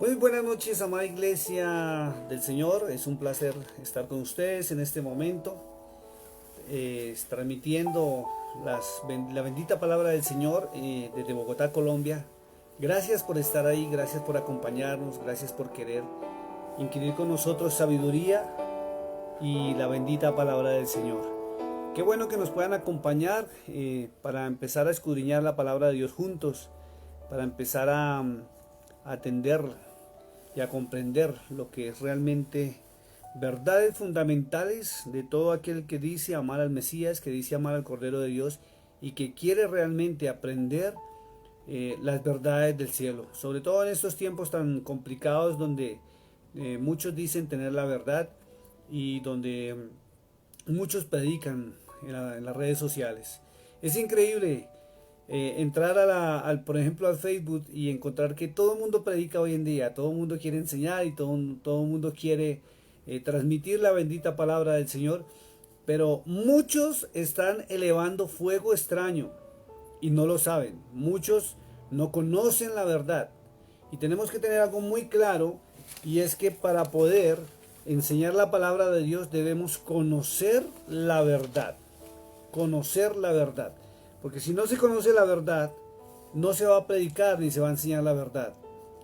Muy buenas noches, amada iglesia del Señor. Es un placer estar con ustedes en este momento, transmitiendo la bendita palabra del Señor desde Bogotá, Colombia. Gracias por estar ahí, gracias por acompañarnos, gracias por querer inquirir con nosotros sabiduría y la bendita palabra del Señor. Qué bueno que nos puedan acompañar para empezar a escudriñar la palabra de Dios juntos, para empezar a atender y a comprender lo que es realmente verdades fundamentales de todo aquel que dice amar al Mesías, que dice amar al Cordero de Dios y que quiere realmente aprender las verdades del cielo, sobre todo en estos tiempos tan complicados donde muchos dicen tener la verdad y donde muchos predican en las redes sociales. Es increíble entrar por ejemplo, al Facebook y encontrar que todo el mundo predica hoy en día, todo el mundo quiere enseñar y todo el mundo quiere transmitir la bendita palabra del Señor, pero muchos están elevando fuego extraño y no lo saben. Muchos no conocen la verdad. Y tenemos que tener algo muy claro, y es que para poder enseñar la palabra de Dios debemos conocer la verdad. Conocer la verdad. Porque si no se conoce la verdad, no se va a predicar ni se va a enseñar la verdad.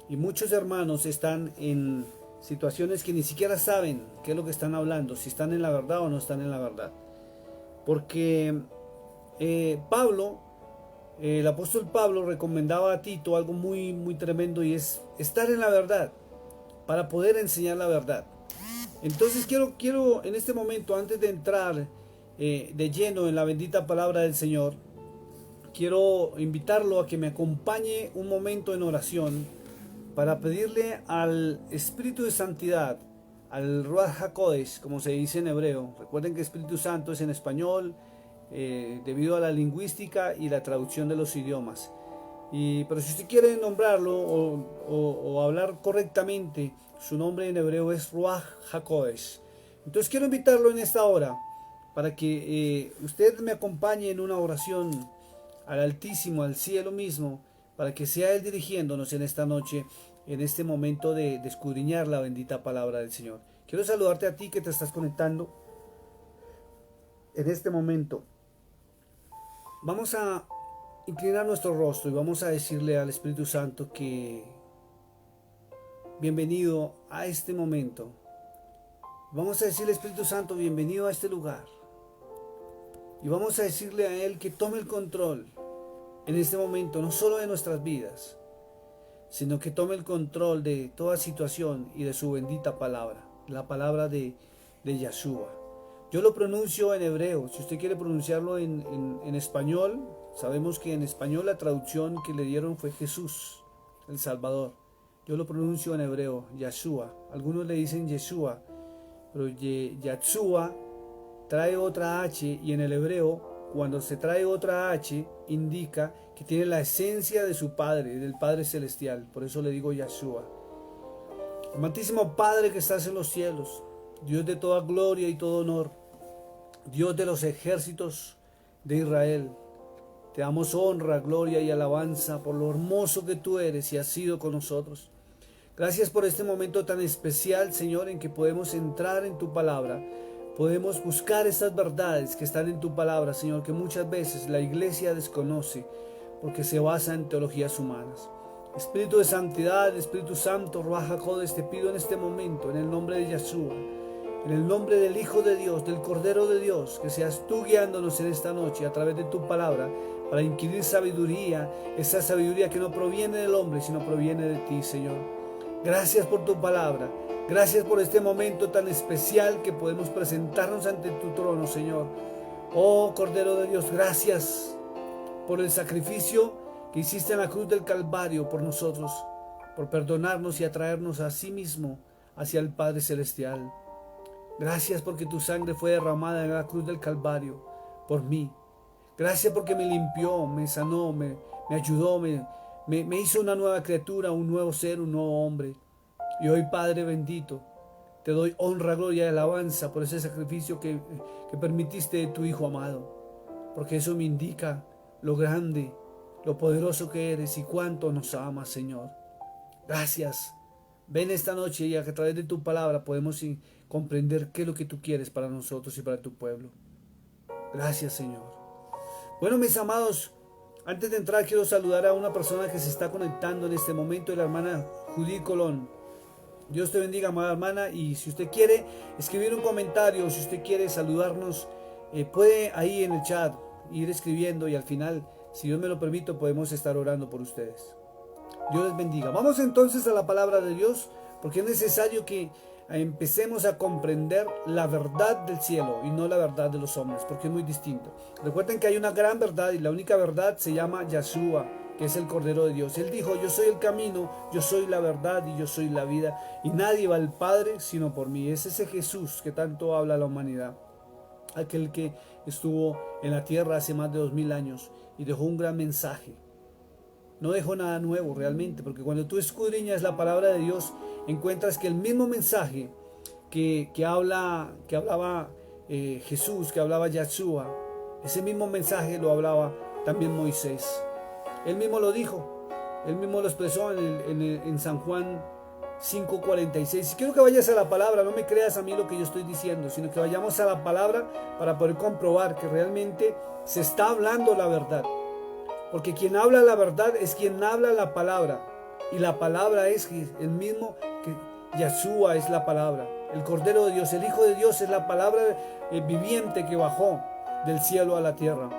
Y muchos hermanos están en situaciones que ni siquiera saben qué es lo que están hablando, si están en la verdad o no están en la verdad. Porque el apóstol Pablo recomendaba a Tito algo muy, muy tremendo, y es estar en la verdad para poder enseñar la verdad. Entonces quiero en este momento, antes de entrar de lleno en la bendita palabra del Señor, quiero invitarlo a que me acompañe un momento en oración para pedirle al Espíritu de Santidad, al Ruach HaKodesh, como se dice en hebreo. Recuerden que Espíritu Santo es en español, debido a la lingüística y la traducción de los idiomas. Pero si usted quiere nombrarlo o hablar correctamente, su nombre en hebreo es Ruach HaKodesh. Entonces quiero invitarlo en esta hora para que usted me acompañe en una oración al Altísimo, al cielo mismo, para que sea Él dirigiéndonos en esta noche, en este momento de escudriñar la bendita palabra del Señor. Quiero saludarte a ti que te estás conectando en este momento. Vamos a inclinar nuestro rostro y vamos a decirle al Espíritu Santo que bienvenido a este momento. Vamos a decirle, Espíritu Santo, bienvenido a este lugar. Y vamos a decirle a Él que tome el control en este momento, no solo de nuestras vidas, sino que tome el control de toda situación y de su bendita palabra, la palabra de Yeshua. Yo lo pronuncio en hebreo. Si usted quiere pronunciarlo en español, sabemos que en español la traducción que le dieron fue Jesús, el Salvador. Yo lo pronuncio en hebreo, Yeshua. Algunos le dicen Yeshua, pero Yeshua trae otra H, y en el hebreo, cuando se trae otra H, indica que tiene la esencia de su Padre, del Padre Celestial. Por eso le digo Yeshua. Amantísimo Padre que estás en los cielos, Dios de toda gloria y todo honor, Dios de los ejércitos de Israel, te damos honra, gloria y alabanza por lo hermoso que tú eres y has sido con nosotros. Gracias por este momento tan especial, Señor, en que podemos entrar en tu palabra. Podemos buscar estas verdades que están en tu palabra, Señor, que muchas veces la iglesia desconoce porque se basa en teologías humanas. Espíritu de santidad, Espíritu Santo, Ruach HaKodesh, te pido en este momento, en el nombre de Yeshua, en el nombre del Hijo de Dios, del Cordero de Dios, que seas tú guiándonos en esta noche a través de tu palabra para inquirir sabiduría, esa sabiduría que no proviene del hombre, sino proviene de ti, Señor. Gracias por tu palabra. Gracias por este momento tan especial que podemos presentarnos ante tu trono, Señor. Oh Cordero de Dios, gracias por el sacrificio que hiciste en la cruz del Calvario por nosotros, por perdonarnos y atraernos a sí mismo hacia el Padre Celestial. Gracias porque tu sangre fue derramada en la cruz del Calvario por mí. Gracias porque me limpió, me sanó, me ayudó, me hizo una nueva criatura, un nuevo ser, un nuevo hombre. Y hoy, Padre bendito, te doy honra, gloria y alabanza por ese sacrificio que permitiste de tu Hijo amado. Porque eso me indica lo grande, lo poderoso que eres y cuánto nos amas, Señor. Gracias. Ven esta noche y a través de tu palabra podemos comprender qué es lo que tú quieres para nosotros y para tu pueblo. Gracias, Señor. Bueno, mis amados, antes de entrar quiero saludar a una persona que se está conectando en este momento, la hermana Judy Colón. Dios te bendiga, amada hermana, y si usted quiere escribir un comentario, si usted quiere saludarnos, puede ahí en el chat ir escribiendo y al final, si Dios me lo permite, podemos estar orando por ustedes. Dios les bendiga. Vamos entonces a la palabra de Dios, porque es necesario que empecemos a comprender la verdad del cielo y no la verdad de los hombres, porque es muy distinto. Recuerden que hay una gran verdad y la única verdad se llama Yeshua, que es el Cordero de Dios. Él dijo: yo soy el camino, yo soy la verdad y yo soy la vida, y nadie va al Padre sino por mí. Es ese Jesús que tanto habla a la humanidad, aquel que estuvo en la tierra hace más de 2000 años y dejó un gran mensaje. No dejó nada nuevo realmente, porque cuando tú escudriñas la palabra de Dios, encuentras que el mismo mensaje que hablaba Jesús, que hablaba Yeshua, ese mismo mensaje lo hablaba también Moisés. Él mismo lo dijo, él mismo lo expresó en San Juan 5:46. Quiero que vayas a la palabra, no me creas a mí lo que yo estoy diciendo, sino que vayamos a la palabra para poder comprobar que realmente se está hablando la verdad. Porque quien habla la verdad es quien habla la palabra. Y la palabra es el mismo que Yeshua es la palabra. El Cordero de Dios, el Hijo de Dios es la palabra viviente que bajó del cielo a la tierra.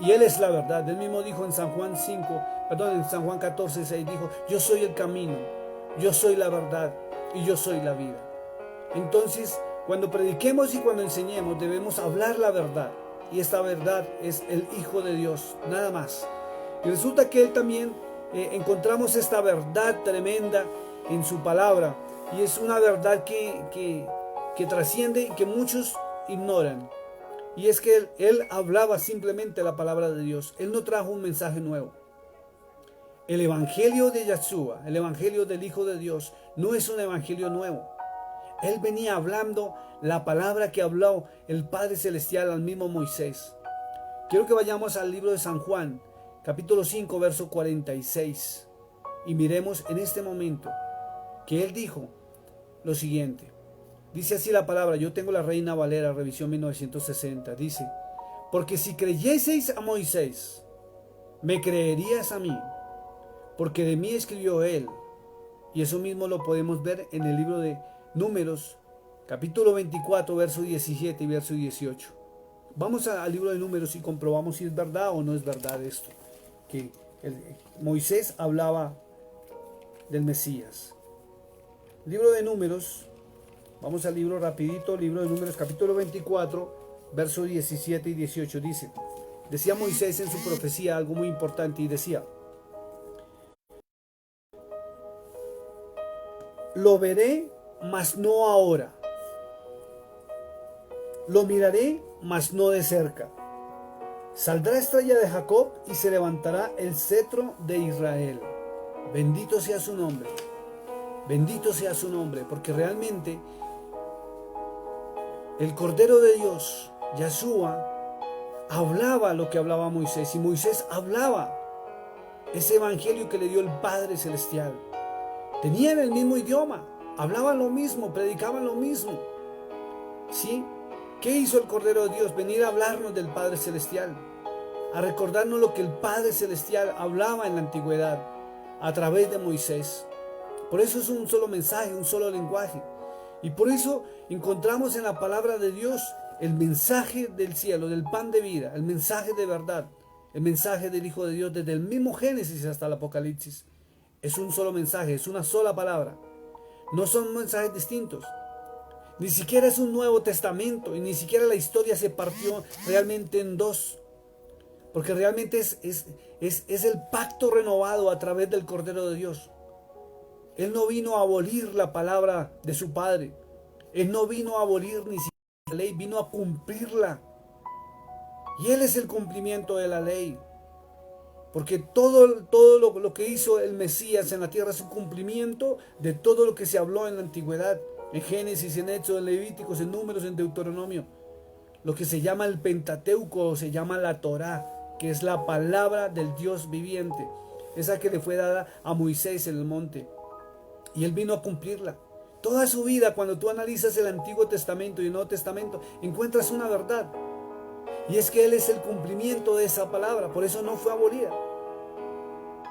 Y Él es la verdad. Él mismo dijo en San Juan 14:6, dijo: yo soy el camino, yo soy la verdad y yo soy la vida. Entonces, cuando prediquemos y cuando enseñemos, debemos hablar la verdad. Y esta verdad es el Hijo de Dios, nada más. Y resulta que Él también encontramos esta verdad tremenda en su palabra. Y es una verdad que trasciende y que muchos ignoran. Y es que él hablaba simplemente la palabra de Dios. Él no trajo un mensaje nuevo. El evangelio de Yeshua, el evangelio del Hijo de Dios, no es un evangelio nuevo. Él venía hablando la palabra que habló el Padre Celestial al mismo Moisés. Quiero que vayamos al libro de San Juan, capítulo 5, verso 46. Y miremos en este momento que Él dijo lo siguiente. Dice así la palabra, yo tengo la Reina Valera, revisión 1960. Dice: porque si creyeseis a Moisés, me creerías a mí, porque de mí escribió él. Y eso mismo lo podemos ver en el libro de Números, capítulo 24, verso 17 y verso 18. Vamos al libro de Números y comprobamos si es verdad o no es verdad esto, que Moisés hablaba del Mesías. Libro de Números, vamos al libro rapidito, libro de Números, capítulo 24, verso 17 y 18. Decía Moisés en su profecía algo muy importante y decía: lo veré, mas no ahora. Lo miraré, mas no de cerca. Saldrá estrella de Jacob y se levantará el cetro de Israel. Bendito sea su nombre. Bendito sea su nombre, porque realmente el Cordero de Dios, Yeshua, hablaba lo que hablaba Moisés, y Moisés hablaba ese evangelio que le dio el Padre Celestial. Tenían el mismo idioma, hablaban lo mismo, predicaban lo mismo. ¿Sí? ¿Qué hizo el Cordero de Dios? Venir a hablarnos del Padre Celestial, a recordarnos lo que el Padre Celestial hablaba en la antigüedad a través de Moisés. Por eso es un solo mensaje, un solo lenguaje. Y por eso encontramos en la palabra de Dios el mensaje del cielo, del pan de vida, el mensaje de verdad, el mensaje del Hijo de Dios desde el mismo Génesis hasta el Apocalipsis. Es un solo mensaje, es una sola palabra. No son mensajes distintos. Ni siquiera es un Nuevo Testamento y ni siquiera la historia se partió realmente en dos. Porque realmente es el pacto renovado a través del Cordero de Dios. Él no vino a abolir la palabra de su Padre. Él no vino a abolir ni siquiera la ley, vino a cumplirla. Y Él es el cumplimiento de la ley. Porque todo lo que hizo el Mesías en la tierra es un cumplimiento de todo lo que se habló en la antigüedad. En Génesis, en Éxodo, en Levíticos, en Números, en Deuteronomio. Lo que se llama el Pentateuco, o se llama la Torá, que es la palabra del Dios viviente. Esa que le fue dada a Moisés en el monte. y Él vino a cumplirla. Toda su vida, cuando tú analizas el Antiguo Testamento y el Nuevo Testamento, encuentras una verdad. Y es que Él es el cumplimiento de esa palabra, por eso no fue abolida.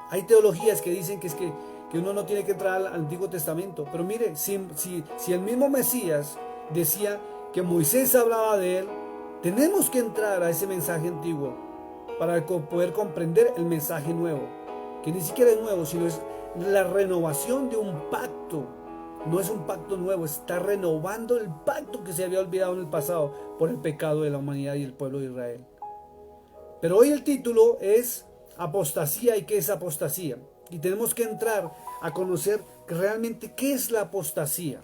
Hay teologías que dicen que uno no tiene que entrar al Antiguo Testamento. Pero mire, si el mismo Mesías decía que Moisés hablaba de Él, tenemos que entrar a ese mensaje antiguo para poder comprender el mensaje nuevo. Que ni siquiera es nuevo, sino es la renovación de un pacto. No es un pacto nuevo, está renovando el pacto que se había olvidado en el pasado por el pecado de la humanidad y el pueblo de Israel. Pero hoy el título es apostasía. ¿Y qué es apostasía? Y tenemos que entrar a conocer realmente qué es la apostasía.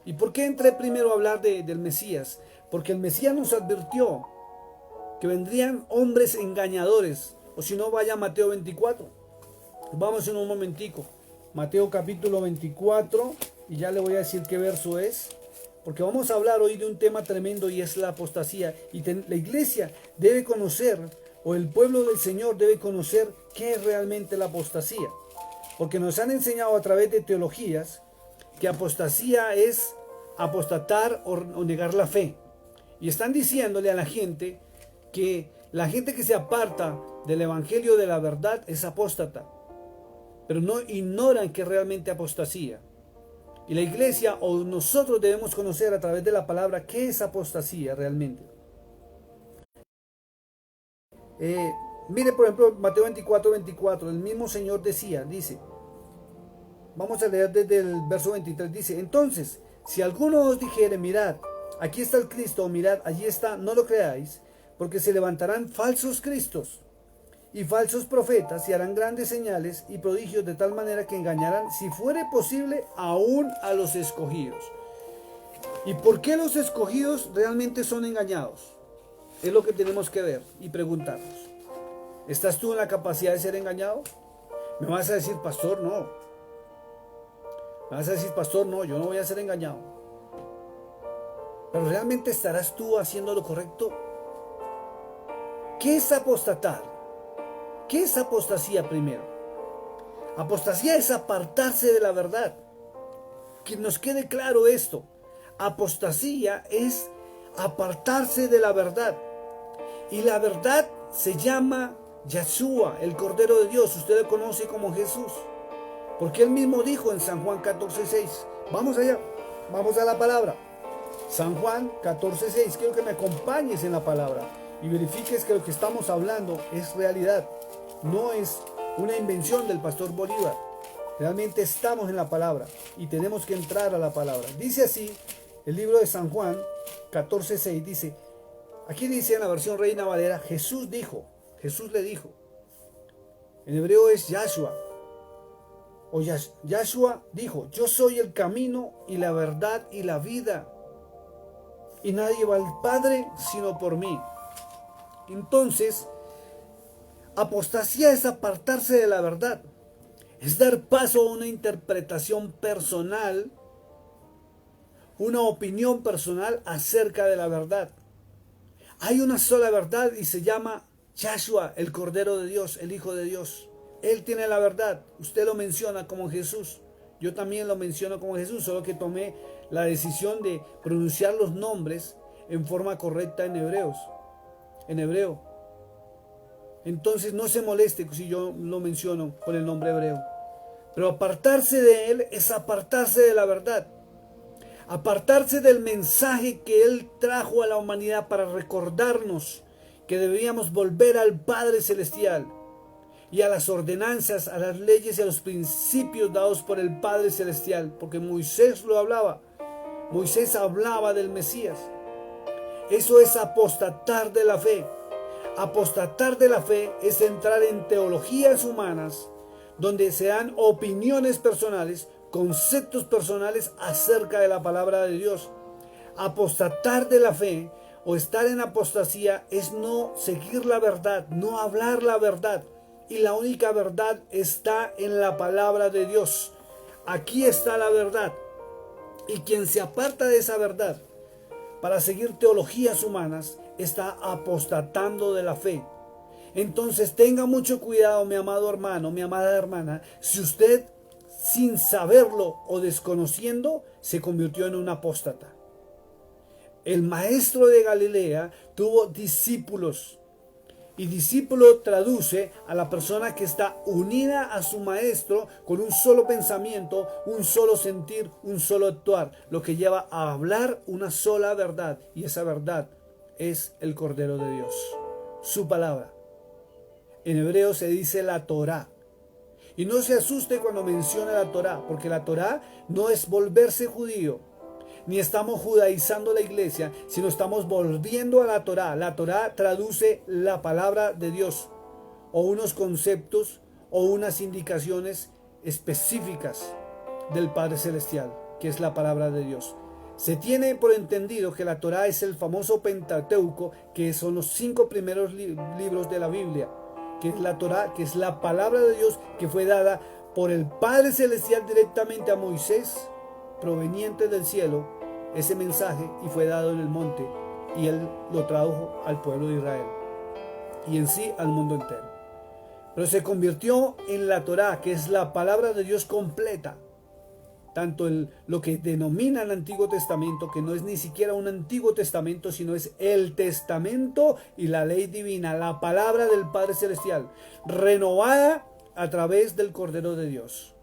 ¿Y por qué entré primero a hablar del Mesías? Porque el Mesías nos advirtió que vendrían hombres engañadores. O si no, vaya a Mateo 24. Vamos en un momentico. Mateo capítulo 24. Y ya le voy a decir qué verso es. Porque vamos a hablar hoy de un tema tremendo y es la apostasía. Y la iglesia debe conocer, o el pueblo del Señor debe conocer qué es realmente la apostasía. Porque nos han enseñado a través de teologías que apostasía es apostatar o negar la fe. Y están diciéndole a la gente que la gente que se aparta del evangelio de la verdad es apóstata. Pero no ignoran que realmente apostasía. Y la iglesia o nosotros debemos conocer a través de la palabra qué es apostasía realmente. Mire por ejemplo Mateo 24, el mismo Señor dice, vamos a leer desde el verso 23, dice, entonces, si alguno os dijere, mirad, aquí está el Cristo, o mirad, allí está, no lo creáis, porque se levantarán falsos cristos y falsos profetas y harán grandes señales y prodigios de tal manera que engañarán, si fuere posible, aún a los escogidos. ¿Y por qué los escogidos realmente son engañados? Es lo que tenemos que ver y preguntarnos. ¿Estás tú en la capacidad de ser engañado? Me vas a decir, pastor, no. Me vas a decir, pastor, no, yo no voy a ser engañado. Pero ¿realmente estarás tú haciendo lo correcto? ¿Qué es apostatar? ¿Qué es apostasía primero? Apostasía es apartarse de la verdad. Que nos quede claro esto. Apostasía es apartarse de la verdad. Y la verdad se llama Yeshua, el Cordero de Dios. Usted lo conoce como Jesús. Porque Él mismo dijo en San Juan 14:6. Vamos allá, vamos a la palabra. San Juan 14:6. Quiero que me acompañes en la palabra y verifiques que lo que estamos hablando es realidad. No es una invención del pastor Bolívar. Realmente estamos en la palabra y tenemos que entrar a la palabra. Dice así el libro de San Juan 14:6. Dice, aquí dice en la versión Reina Valera, Jesús le dijo. En hebreo es Yahshua. O Yahshua dijo, yo soy el camino y la verdad y la vida. Y nadie va al Padre sino por mí. Entonces, apostasía es apartarse de la verdad. Es dar paso a una interpretación personal, una opinión personal acerca de la verdad. Hay una sola verdad y se llama Yahshua, el Cordero de Dios, el Hijo de Dios. Él tiene la verdad. Usted lo menciona como Jesús. Yo también lo menciono como Jesús, solo que tomé la decisión de pronunciar los nombres en forma correcta en hebreo. Entonces no se moleste si yo lo menciono con el nombre hebreo. Pero apartarse de Él es apartarse de la verdad. Apartarse del mensaje que Él trajo a la humanidad para recordarnos que debíamos volver al Padre Celestial y a las ordenanzas, a las leyes y a los principios dados por el Padre Celestial. Porque Moisés lo hablaba. Moisés hablaba del Mesías. Eso es apostatar de la fe. Apostatar de la fe es entrar en teologías humanas donde se dan opiniones personales, conceptos personales acerca de la palabra de Dios. Apostatar de la fe o estar en apostasía es no seguir la verdad, no hablar la verdad. Y la única verdad está en la palabra de Dios. Aquí está la verdad. Y quien se aparta de esa verdad para seguir teologías humanas está apostatando de la fe. Entonces tenga mucho cuidado, mi amado hermano, mi amada hermana, si usted sin saberlo o desconociendo, se convirtió en un apóstata. El maestro de Galilea tuvo discípulos. Y discípulo traduce a la persona que está unida a su maestro con un solo pensamiento, un solo sentir, un solo actuar, lo que lleva a hablar una sola verdad. Y esa verdad es el Cordero de Dios, su palabra. En hebreo se dice la Torá. Y no se asuste cuando menciona la Torá, porque la Torá no es volverse judío, ni estamos judaizando la iglesia, sino estamos volviendo a la Torá. La Torá traduce la palabra de Dios, o unos conceptos, o unas indicaciones específicas del Padre Celestial, que es la palabra de Dios. Se tiene por entendido que la Torá es el famoso Pentateuco, que son los 5 primeros libros de la Biblia, que es la Torá, que es la palabra de Dios que fue dada por el Padre Celestial directamente a Moisés, proveniente del cielo, ese mensaje, y fue dado en el monte, y él lo tradujo al pueblo de Israel y en sí al mundo entero. Pero se convirtió en la Torá, que es la palabra de Dios completa, tanto lo que denomina el Antiguo Testamento, que no es ni siquiera un Antiguo Testamento, sino es el Testamento y la ley divina, la palabra del Padre Celestial, renovada a través del Cordero de Dios.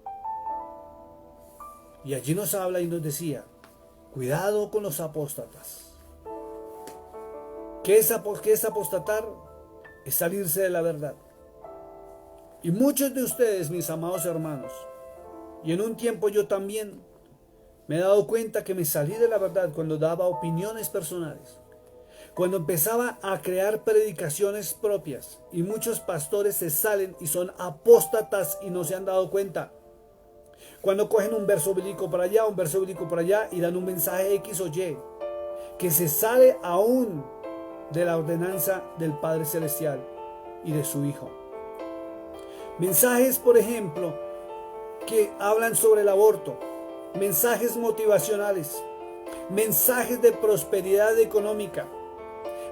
Y allí nos habla y nos decía, cuidado con los apóstatas. ¿Qué es apostatar? Es salirse de la verdad. Y muchos de ustedes, mis amados hermanos, y en un tiempo yo también, me he dado cuenta que me salí de la verdad cuando daba opiniones personales, cuando empezaba a crear predicaciones propias, y muchos pastores se salen y son apóstatas y no se han dado cuenta. Cuando cogen un verso bíblico para allá, un verso bíblico para allá y dan un mensaje X o Y, que se sale aún de la ordenanza del Padre Celestial y de su Hijo. Mensajes, por ejemplo, que hablan sobre el aborto, mensajes motivacionales, mensajes de prosperidad económica,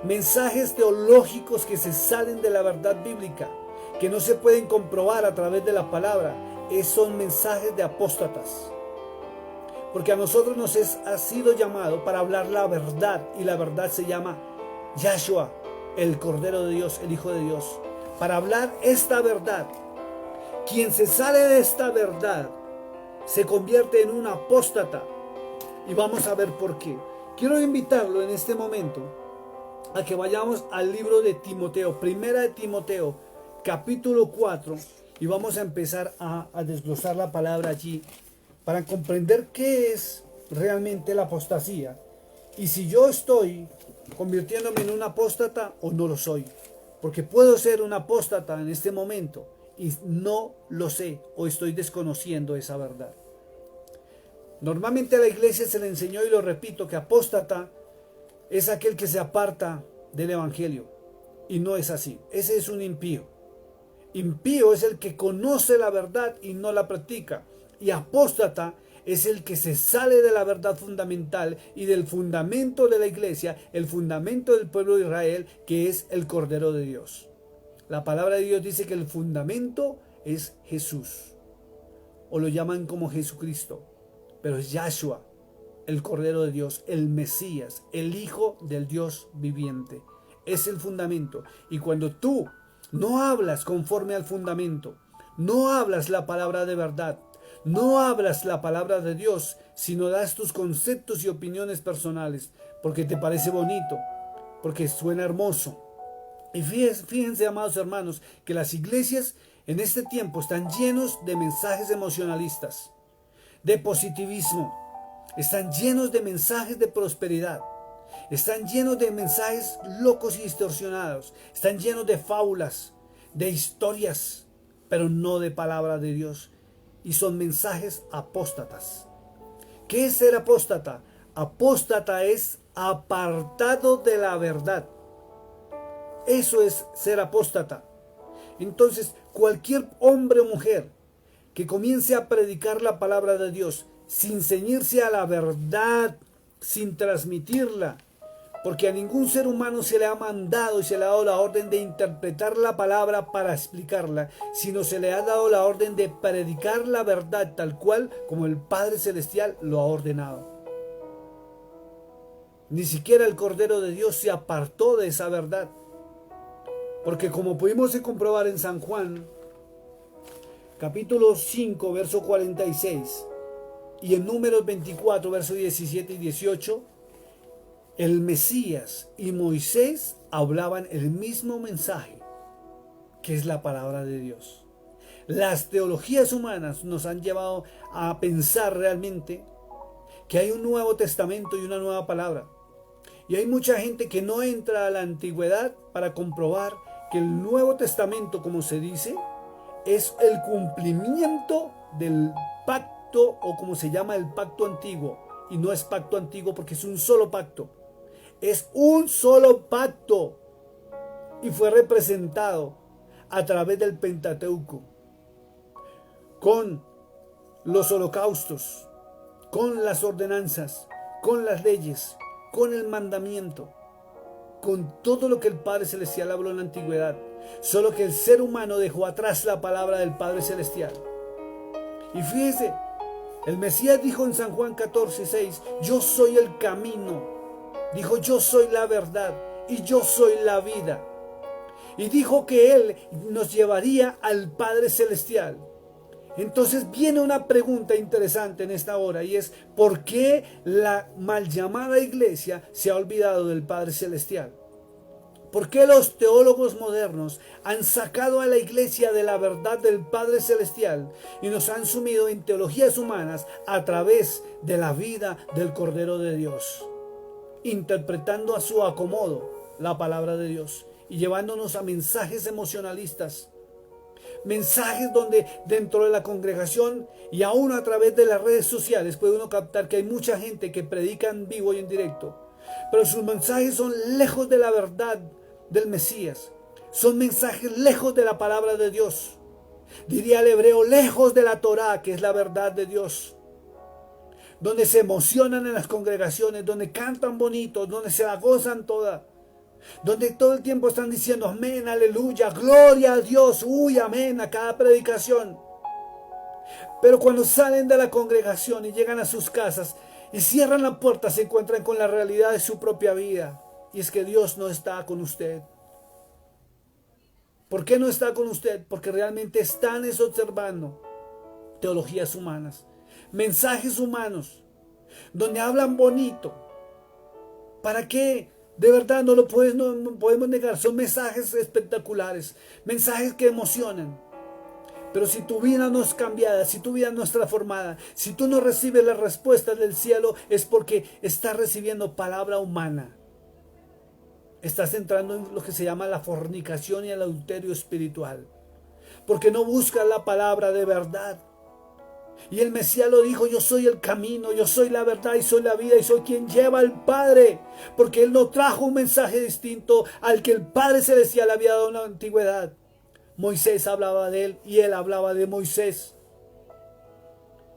mensajes teológicos que se salen de la verdad bíblica, que no se pueden comprobar a través de la palabra. Esos son mensajes de apóstatas. Porque a nosotros nos ha sido llamado para hablar la verdad, y la verdad se llama Yahshua, el Cordero de Dios, el Hijo de Dios. Para hablar esta verdad, quien se sale de esta verdad se convierte en un apóstata. Y vamos a ver por qué. Quiero invitarlo en este momento a que vayamos al libro de Timoteo, primera de Timoteo, capítulo 4. Y vamos a empezar a desglosar la palabra allí para comprender qué es realmente la apostasía. Y si yo estoy convirtiéndome en un apóstata o no lo soy. Porque puedo ser un apóstata en este momento y no lo sé o estoy desconociendo esa verdad. Normalmente a la iglesia se le enseñó, y lo repito, que apóstata es aquel que se aparta del evangelio. Y no es así. Ese es un impío. Impío es el que conoce la verdad y no la practica. Y apóstata es el que se sale de la verdad fundamental y del fundamento de la iglesia, el fundamento del pueblo de Israel, que es el Cordero de Dios. La palabra de Dios dice que el fundamento es Jesús, o lo llaman como Jesucristo, pero es Yahshua, el Cordero de Dios, el Mesías, el Hijo del Dios viviente. Es el fundamento. Y cuando tú no hablas conforme al fundamento, no hablas la palabra de verdad, no hablas la palabra de Dios, sino das tus conceptos y opiniones personales, porque te parece bonito, porque suena hermoso. Y fíjense, amados hermanos, que las iglesias en este tiempo están llenos de mensajes emocionalistas, de positivismo, están llenos de mensajes de prosperidad, están llenos de mensajes locos y distorsionados, están llenos de fábulas, de historias, pero no de palabra de Dios. Y son mensajes apóstatas. ¿Qué es ser apóstata? Apóstata es apartado de la verdad. Eso es ser apóstata. Entonces, cualquier hombre o mujer que comience a predicar la palabra de Dios sin ceñirse a la verdad, sin transmitirla, Porque a ningún ser humano se le ha mandado y se le ha dado la orden de interpretar la palabra para explicarla, sino se le ha dado la orden de predicar la verdad tal cual como el Padre Celestial lo ha ordenado. Ni siquiera el Cordero de Dios se apartó de esa verdad. Porque como pudimos comprobar en San Juan, capítulo 5, verso 46, y en Números 24, versos 17 y 18, el Mesías y Moisés hablaban el mismo mensaje, que es la palabra de Dios. Las teologías humanas nos han llevado a pensar realmente que hay un Nuevo Testamento y una nueva palabra. Y hay mucha gente que no entra a la antigüedad para comprobar que el Nuevo Testamento, como se dice, es el cumplimiento del pacto, o como se llama, el pacto antiguo. Y no es pacto antiguo porque es un solo pacto. Es un solo pacto. Y fue representado a través del Pentateuco, con los holocaustos, con las ordenanzas, con las leyes, con el mandamiento, con todo lo que el Padre Celestial habló en la antigüedad. Solo que el ser humano dejó atrás la palabra del Padre Celestial. Y fíjese, el Mesías dijo en San Juan 14:6, yo soy el camino. Dijo, yo soy la verdad y yo soy la vida. Y dijo que Él nos llevaría al Padre Celestial. Entonces viene una pregunta interesante en esta hora, y es: ¿por qué la mal llamada iglesia se ha olvidado del Padre Celestial? ¿Por qué los teólogos modernos han sacado a la iglesia de la verdad del Padre Celestial y nos han sumido en teologías humanas a través de la vida del Cordero de Dios, interpretando a su acomodo la palabra de Dios y llevándonos a mensajes emocionalistas? Mensajes donde dentro de la congregación y aún a través de las redes sociales puede uno captar que hay mucha gente que predica en vivo y en directo, pero sus mensajes son lejos de la verdad del Mesías. Son mensajes lejos de la palabra de Dios. Diría el hebreo, lejos de la Torá, que es la verdad de Dios. Donde se emocionan en las congregaciones, donde cantan bonito, donde se la gozan toda, donde todo el tiempo están diciendo amén, aleluya, gloria a Dios, uy, amén a cada predicación. Pero cuando salen de la congregación y llegan a sus casas y cierran la puerta, se encuentran con la realidad de su propia vida, y es que Dios no está con usted. ¿Por qué no está con usted? Porque realmente están observando teologías humanas, mensajes humanos, donde hablan bonito. ¿Para qué? De verdad no podemos negar. Son mensajes espectaculares, mensajes que emocionan. Pero si tu vida no es cambiada, si tu vida no es transformada, si tú no recibes las respuestas del cielo, es porque estás recibiendo palabra humana. Estás entrando en lo que se llama la fornicación y el adulterio espiritual, porque no buscas la palabra de verdad. Y el Mesías lo dijo: yo soy el camino, yo soy la verdad y soy la vida, y soy quien lleva al Padre, porque Él no trajo un mensaje distinto al que el Padre Celestial había dado en la antigüedad. Moisés hablaba de Él y Él hablaba de Moisés.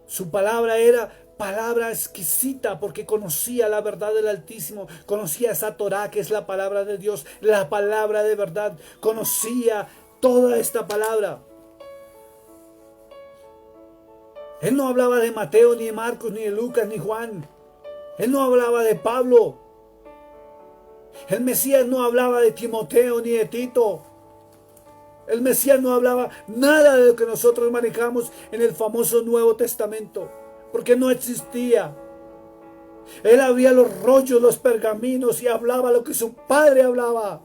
Su palabra era palabra exquisita, porque conocía la verdad del Altísimo, conocía esa Torá que es la palabra de Dios, la palabra de verdad, conocía toda esta palabra. Él no hablaba de Mateo, ni de Marcos, ni de Lucas, ni Juan. Él no hablaba de Pablo. El Mesías no hablaba de Timoteo, ni de Tito. El Mesías no hablaba nada de lo que nosotros manejamos en el famoso Nuevo Testamento, porque no existía. Él abría los rollos, los pergaminos, y hablaba lo que su Padre hablaba.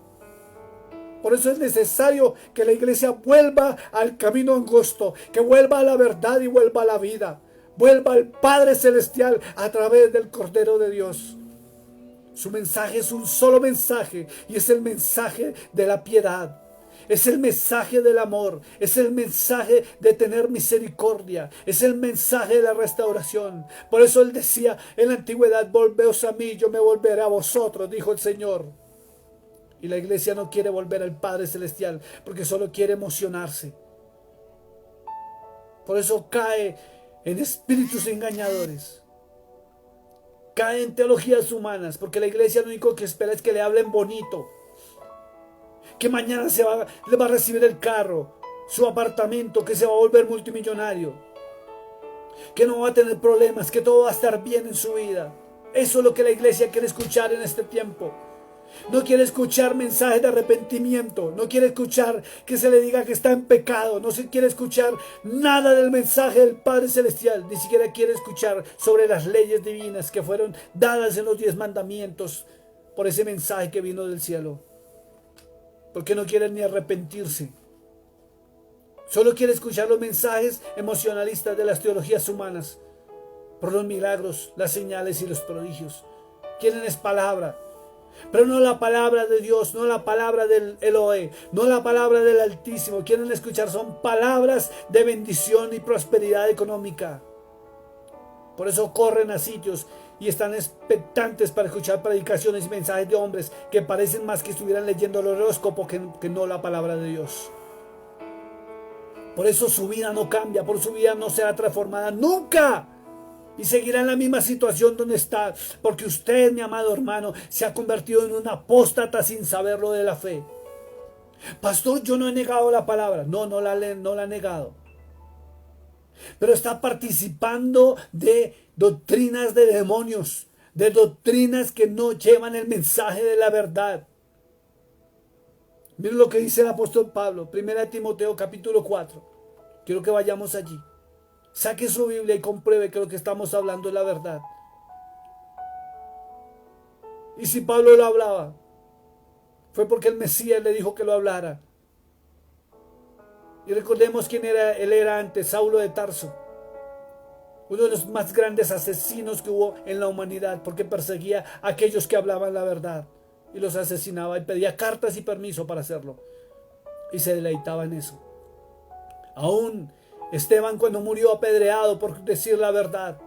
Por eso es necesario que la iglesia vuelva al camino angosto, que vuelva a la verdad y vuelva a la vida. Vuelva al Padre Celestial a través del Cordero de Dios. Su mensaje es un solo mensaje, y es el mensaje de la piedad. Es el mensaje del amor, es el mensaje de tener misericordia, es el mensaje de la restauración. Por eso Él decía en la antigüedad: volveos a mí, yo me volveré a vosotros, dijo el Señor. Y la iglesia no quiere volver al Padre Celestial, porque solo quiere emocionarse. Por eso cae en espíritus engañadores. cae en teologías humanas, porque la iglesia lo único que espera es que le hablen bonito, que mañana le va a recibir el carro, su apartamento, que se va a volver multimillonario, que no va a tener problemas, que todo va a estar bien en su vida. Eso es lo que la iglesia quiere escuchar en este tiempo. No quiere escuchar mensajes de arrepentimiento, no quiere escuchar que se le diga que está en pecado, no se quiere escuchar nada del mensaje del Padre Celestial, ni siquiera quiere escuchar sobre las leyes divinas que fueron dadas en los 10 mandamientos por ese mensaje que vino del cielo. Porque no quiere ni arrepentirse. Solo quiere escuchar los mensajes emocionalistas de las teologías humanas, por los milagros, las señales y los prodigios. Quieren es palabra. Pero no la palabra de Dios, no la palabra del Elohe, no la palabra del Altísimo. Quieren escuchar son palabras de bendición y prosperidad económica. Por eso corren a sitios y están expectantes para escuchar predicaciones y mensajes de hombres que parecen más que estuvieran leyendo el horóscopo que no la palabra de Dios. Por eso su vida no cambia, por su vida no será transformada nunca. Y seguirá en la misma situación donde está, porque usted, mi amado hermano, se ha convertido en un apóstata sin saberlo de la fe. Pastor, yo no he negado la palabra. No la ha negado. Pero está participando de doctrinas de demonios, de doctrinas que no llevan el mensaje de la verdad. Miren lo que dice el apóstol Pablo, 1 Timoteo capítulo 4. Quiero que vayamos allí. Saque su Biblia y compruebe que lo que estamos hablando es la verdad. Y si Pablo lo hablaba, fue porque el Mesías le dijo que lo hablara. Y recordemos quién era. Él era antes Saulo de Tarso, uno de los más grandes asesinos que hubo en la humanidad, porque perseguía a aquellos que hablaban la verdad y los asesinaba y pedía cartas y permiso para hacerlo. Y se deleitaba en eso. Aún Esteban, cuando murió apedreado por decir la verdad,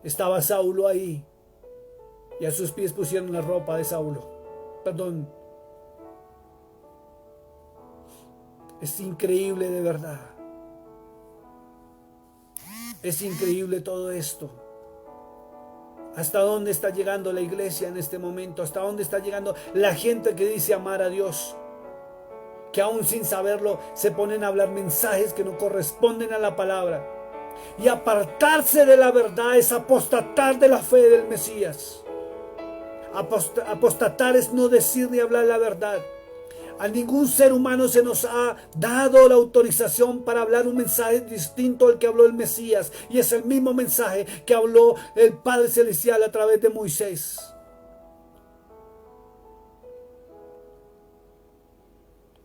estaba Saulo ahí, y a sus pies pusieron la ropa de Saulo. Perdón. Es increíble de verdad. Es increíble todo esto. ¿Hasta dónde está llegando la iglesia en este momento? ¿Hasta dónde está llegando la gente que dice amar a Dios? Que aún sin saberlo se ponen a hablar mensajes que no corresponden a la palabra. Y apartarse de la verdad es apostatar de la fe del Mesías. Apostatar es no decir ni hablar la verdad. A ningún ser humano se nos ha dado la autorización para hablar un mensaje distinto al que habló el Mesías. Y es el mismo mensaje que habló el Padre Celestial a través de Moisés.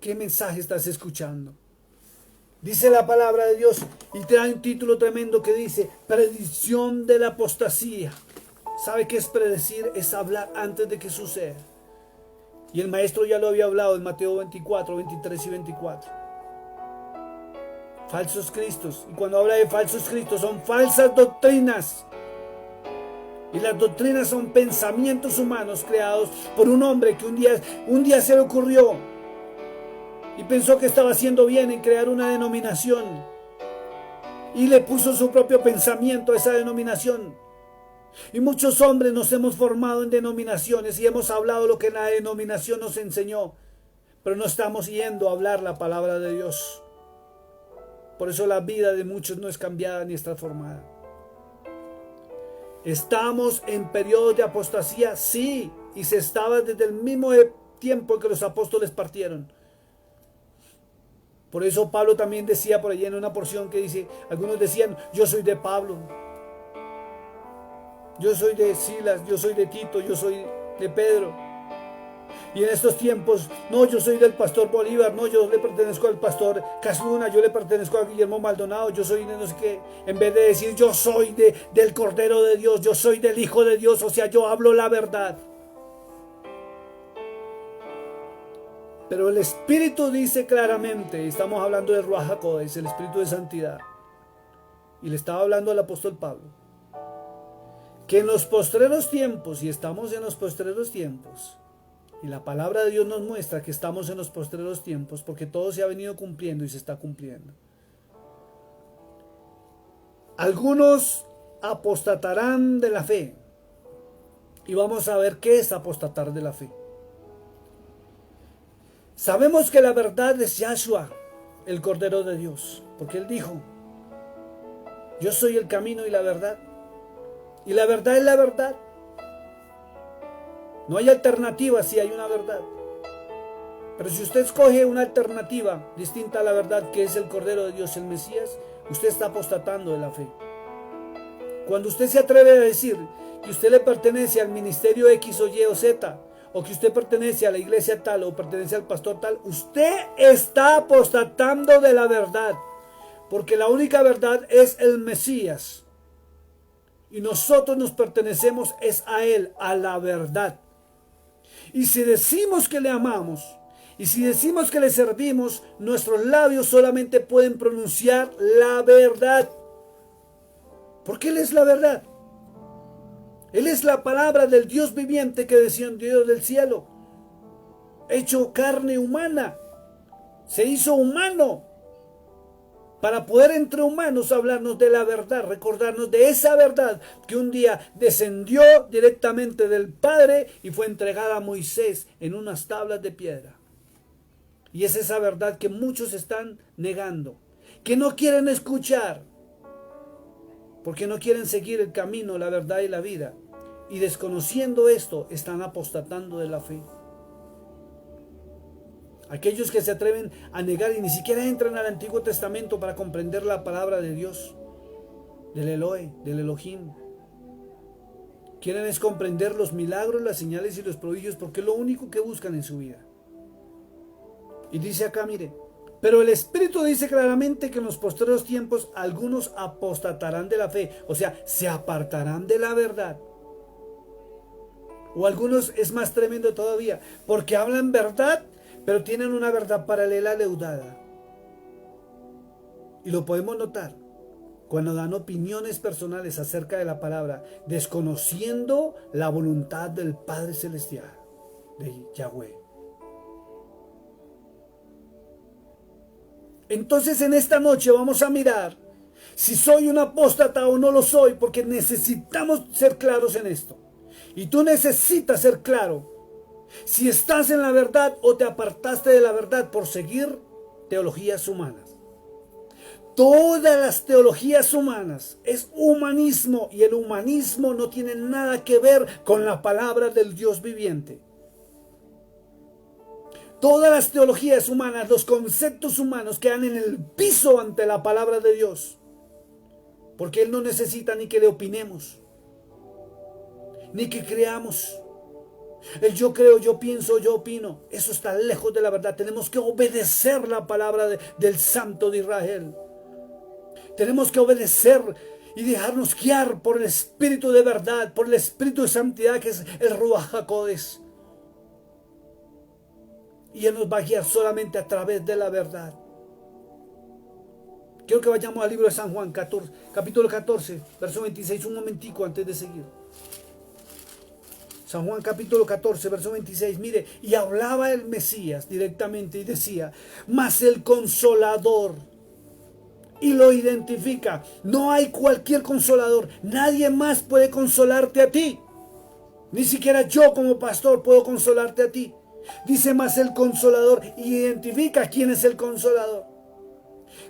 ¿Qué mensaje estás escuchando? Dice la palabra de Dios y trae un título tremendo que dice predicción de la apostasía. ¿Sabe qué es predecir? Es hablar antes de que suceda. Y el maestro ya lo había hablado en Mateo 24, 23 y 24. Falsos cristos. Y cuando habla de falsos cristos son falsas doctrinas. Y las doctrinas son pensamientos humanos creados por un hombre que un día se le ocurrió y pensó que estaba haciendo bien en crear una denominación. Y le puso su propio pensamiento a esa denominación. Y muchos hombres nos hemos formado en denominaciones y hemos hablado lo que la denominación nos enseñó. Pero no estamos yendo a hablar la palabra de Dios. Por eso la vida de muchos no es cambiada ni es transformada. ¿Estamos en periodo de apostasía? Sí. Y se estaba desde el mismo tiempo que los apóstoles partieron. Por eso Pablo también decía por allá en una porción que dice, algunos decían, yo soy de Pablo, yo soy de Silas, yo soy de Tito, yo soy de Pedro. Y en estos tiempos, no, yo soy del pastor Bolívar, no, yo le pertenezco al pastor Casluna, yo le pertenezco a Guillermo Maldonado, yo soy de no sé qué. En vez de decir, yo soy del Cordero de Dios, yo soy del Hijo de Dios, o sea, yo hablo la verdad. Pero el Espíritu dice claramente, estamos hablando de Ruach HaKodesh, el Espíritu de Santidad, y le estaba hablando al apóstol Pablo, que en los postreros tiempos, y estamos en los postreros tiempos, y la palabra de Dios nos muestra que estamos en los postreros tiempos, porque todo se ha venido cumpliendo y se está cumpliendo. Algunos apostatarán de la fe, Y vamos a ver qué es apostatar de la fe. Sabemos que la verdad es Yahshua, el Cordero de Dios, porque Él dijo, yo soy el camino y la verdad. Y la verdad es la verdad. No hay alternativa si hay una verdad. Pero si usted escoge una alternativa distinta a la verdad, que es el Cordero de Dios, el Mesías, usted está apostatando de la fe. Cuando usted se atreve a decir que usted le pertenece al ministerio X o Y o Z, o que usted pertenece a la iglesia tal o pertenece al pastor tal, usted está apostatando de la verdad. Porque la única verdad es el Mesías. Y nosotros nos pertenecemos es a Él, a la verdad. Y si decimos que le amamos, y si decimos que le servimos, nuestros labios solamente pueden pronunciar la verdad. Porque Él es la verdad. Él es la palabra del Dios viviente que descendió del cielo, hecho carne humana, se hizo humano, para poder entre humanos hablarnos de la verdad, recordarnos de esa verdad que un día descendió directamente del Padre y fue entregada a Moisés en unas tablas de piedra. Y es esa verdad que muchos están negando, que no quieren escuchar, porque no quieren seguir el camino, la verdad y la vida. Y desconociendo esto, están apostatando de la fe. Aquellos que se atreven a negar y ni siquiera entran al Antiguo Testamento para comprender la palabra de Dios, del Elohe, del Elohim. Quieren es comprender los milagros, las señales y los prodigios, porque es lo único que buscan en su vida. Y dice acá, mire, pero el Espíritu dice claramente que en los postreros tiempos algunos apostatarán de la fe, o sea, se apartarán de la verdad. O algunos es más tremendo todavía, porque hablan verdad, pero tienen una verdad paralela leudada. Y lo podemos notar cuando dan opiniones personales acerca de la palabra, desconociendo la voluntad del Padre Celestial, de Yahweh. Entonces en esta noche vamos a mirar si soy un apóstata o no lo soy, porque necesitamos ser claros en esto. Y tú necesitas ser claro si estás en la verdad o te apartaste de la verdad por seguir teologías humanas. Todas las teologías humanas es humanismo, y el humanismo no tiene nada que ver con la palabra del Dios viviente. Todas las teologías humanas, los conceptos humanos quedan en el piso ante la palabra de Dios, porque Él no necesita ni que le opinemos, ni que creamos. El yo creo, yo pienso, yo opino, eso está lejos de la verdad. Tenemos que obedecer la palabra del Santo de Israel. Tenemos que obedecer y dejarnos guiar por el Espíritu de verdad, por el Espíritu de santidad, que es el Ruach HaKodesh. Y Él nos va a guiar solamente a través de la verdad. Quiero que vayamos al libro de San Juan, capítulo 14, verso 26, un momentico antes de seguir. San Juan capítulo 14, verso 26, mire, y hablaba el Mesías directamente y decía, mas el Consolador, y lo identifica, no hay cualquier consolador, nadie más puede consolarte a ti, ni siquiera yo como pastor puedo consolarte a ti. Dice, mas el Consolador, y identifica quién es el Consolador.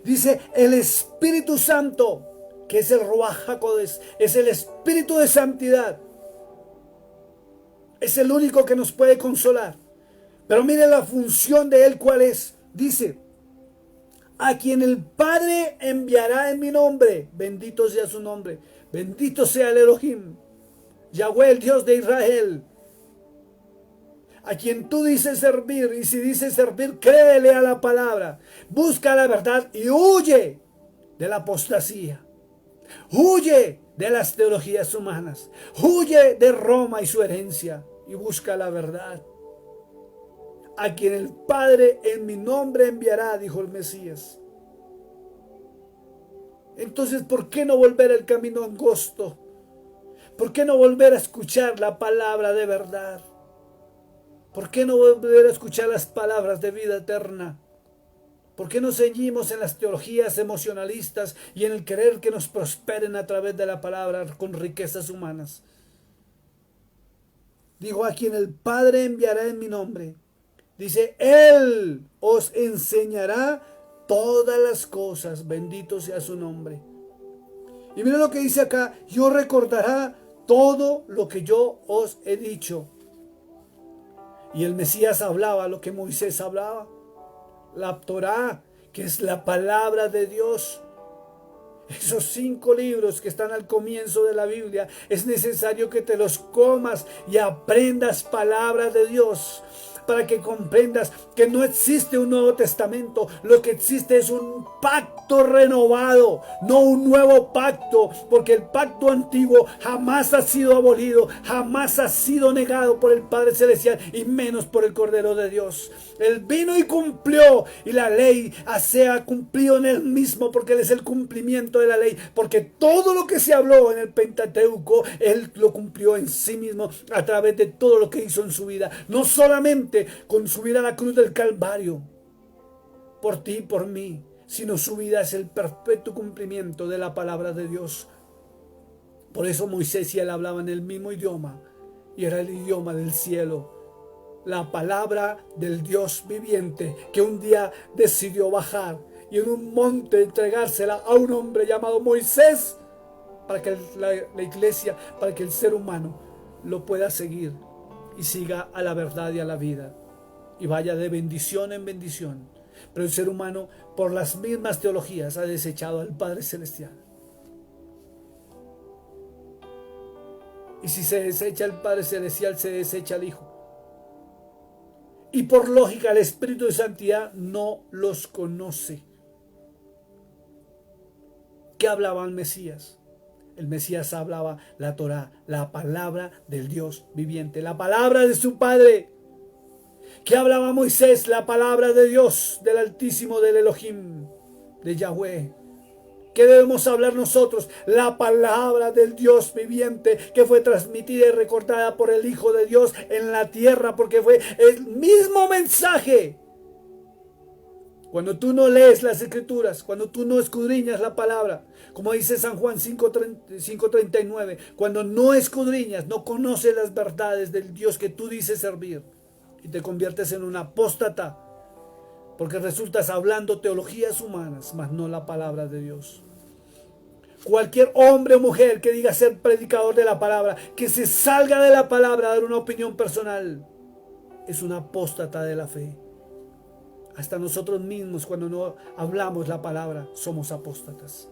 Dice, el Espíritu Santo, que es el Ruach HaKodesh, es el Espíritu de santidad. Es el único que nos puede consolar. Pero mire la función de Él, ¿cuál es? Dice, a quien el Padre enviará en mi nombre, bendito sea su nombre, bendito sea el Elohim, Yahweh, el Dios de Israel, a quien tú dices servir, y si dices servir, créele a la palabra, busca la verdad y huye de la apostasía, huye de las teologías humanas, huye de Roma y su herencia, y busca la verdad. A quien el Padre en mi nombre enviará, dijo el Mesías. Entonces, ¿por qué no volver al camino angosto? ¿Por qué no volver a escuchar la palabra de verdad? ¿Por qué no volver a escuchar las palabras de vida eterna? ¿Por qué nos ceñimos en las teologías emocionalistas y en el querer que nos prosperen a través de la palabra con riquezas humanas? Dijo: a quien el Padre enviará en mi nombre. Dice: Él os enseñará todas las cosas. Bendito sea su nombre. Y mira lo que dice acá: y os recordará todo lo que yo os he dicho. Y el Mesías hablaba lo que Moisés hablaba. La Torá, que es la palabra de Dios. Esos 5 libros que están al comienzo de la Biblia, es necesario que te los comas y aprendas palabra de Dios, para que comprendas que no existe un Nuevo Testamento. Lo que existe es un pacto renovado, no un nuevo pacto, porque el pacto antiguo jamás ha sido abolido, jamás ha sido negado por el Padre Celestial y menos por el Cordero de Dios. Él vino y cumplió, y la ley se ha cumplido en él mismo, porque él es el cumplimiento de la ley, porque todo lo que se habló en el Pentateuco, él lo cumplió en sí mismo a través de todo lo que hizo en su vida. No solamente con su vida a la cruz del Calvario, por ti y por mí, sino su vida es el perfecto cumplimiento de la palabra de Dios. Por eso Moisés y él hablaban el mismo idioma, y era el idioma del cielo. La palabra del Dios viviente, que un día decidió bajar y en un monte entregársela a un hombre llamado Moisés, para que la iglesia, para que el ser humano lo pueda seguir y siga a la verdad y a la vida, y vaya de bendición en bendición. Pero el ser humano, por las mismas teologías, ha desechado al Padre Celestial. Y si se desecha al Padre Celestial, se desecha al Hijo. Y por lógica, el Espíritu de Santidad no los conoce. ¿Qué hablaba el Mesías? El Mesías hablaba la Torá, la palabra del Dios viviente, la palabra de su Padre. ¿Qué hablaba Moisés? La palabra de Dios, del Altísimo, del Elohim, de Yahweh. ¿Qué debemos hablar nosotros? La palabra del Dios viviente, que fue transmitida y recordada por el Hijo de Dios en la tierra, porque fue el mismo mensaje. Cuando tú no lees las Escrituras, cuando tú no escudriñas la palabra, como dice San Juan 5:39, cuando no escudriñas, no conoces las verdades del Dios que tú dices servir, y te conviertes en un apóstata, porque resultas hablando teologías humanas, mas no la palabra de Dios. Cualquier hombre o mujer que diga ser predicador de la palabra, que se salga de la palabra a dar una opinión personal, es un apóstata de la fe. Hasta nosotros mismos, cuando no hablamos la palabra, somos apóstatas.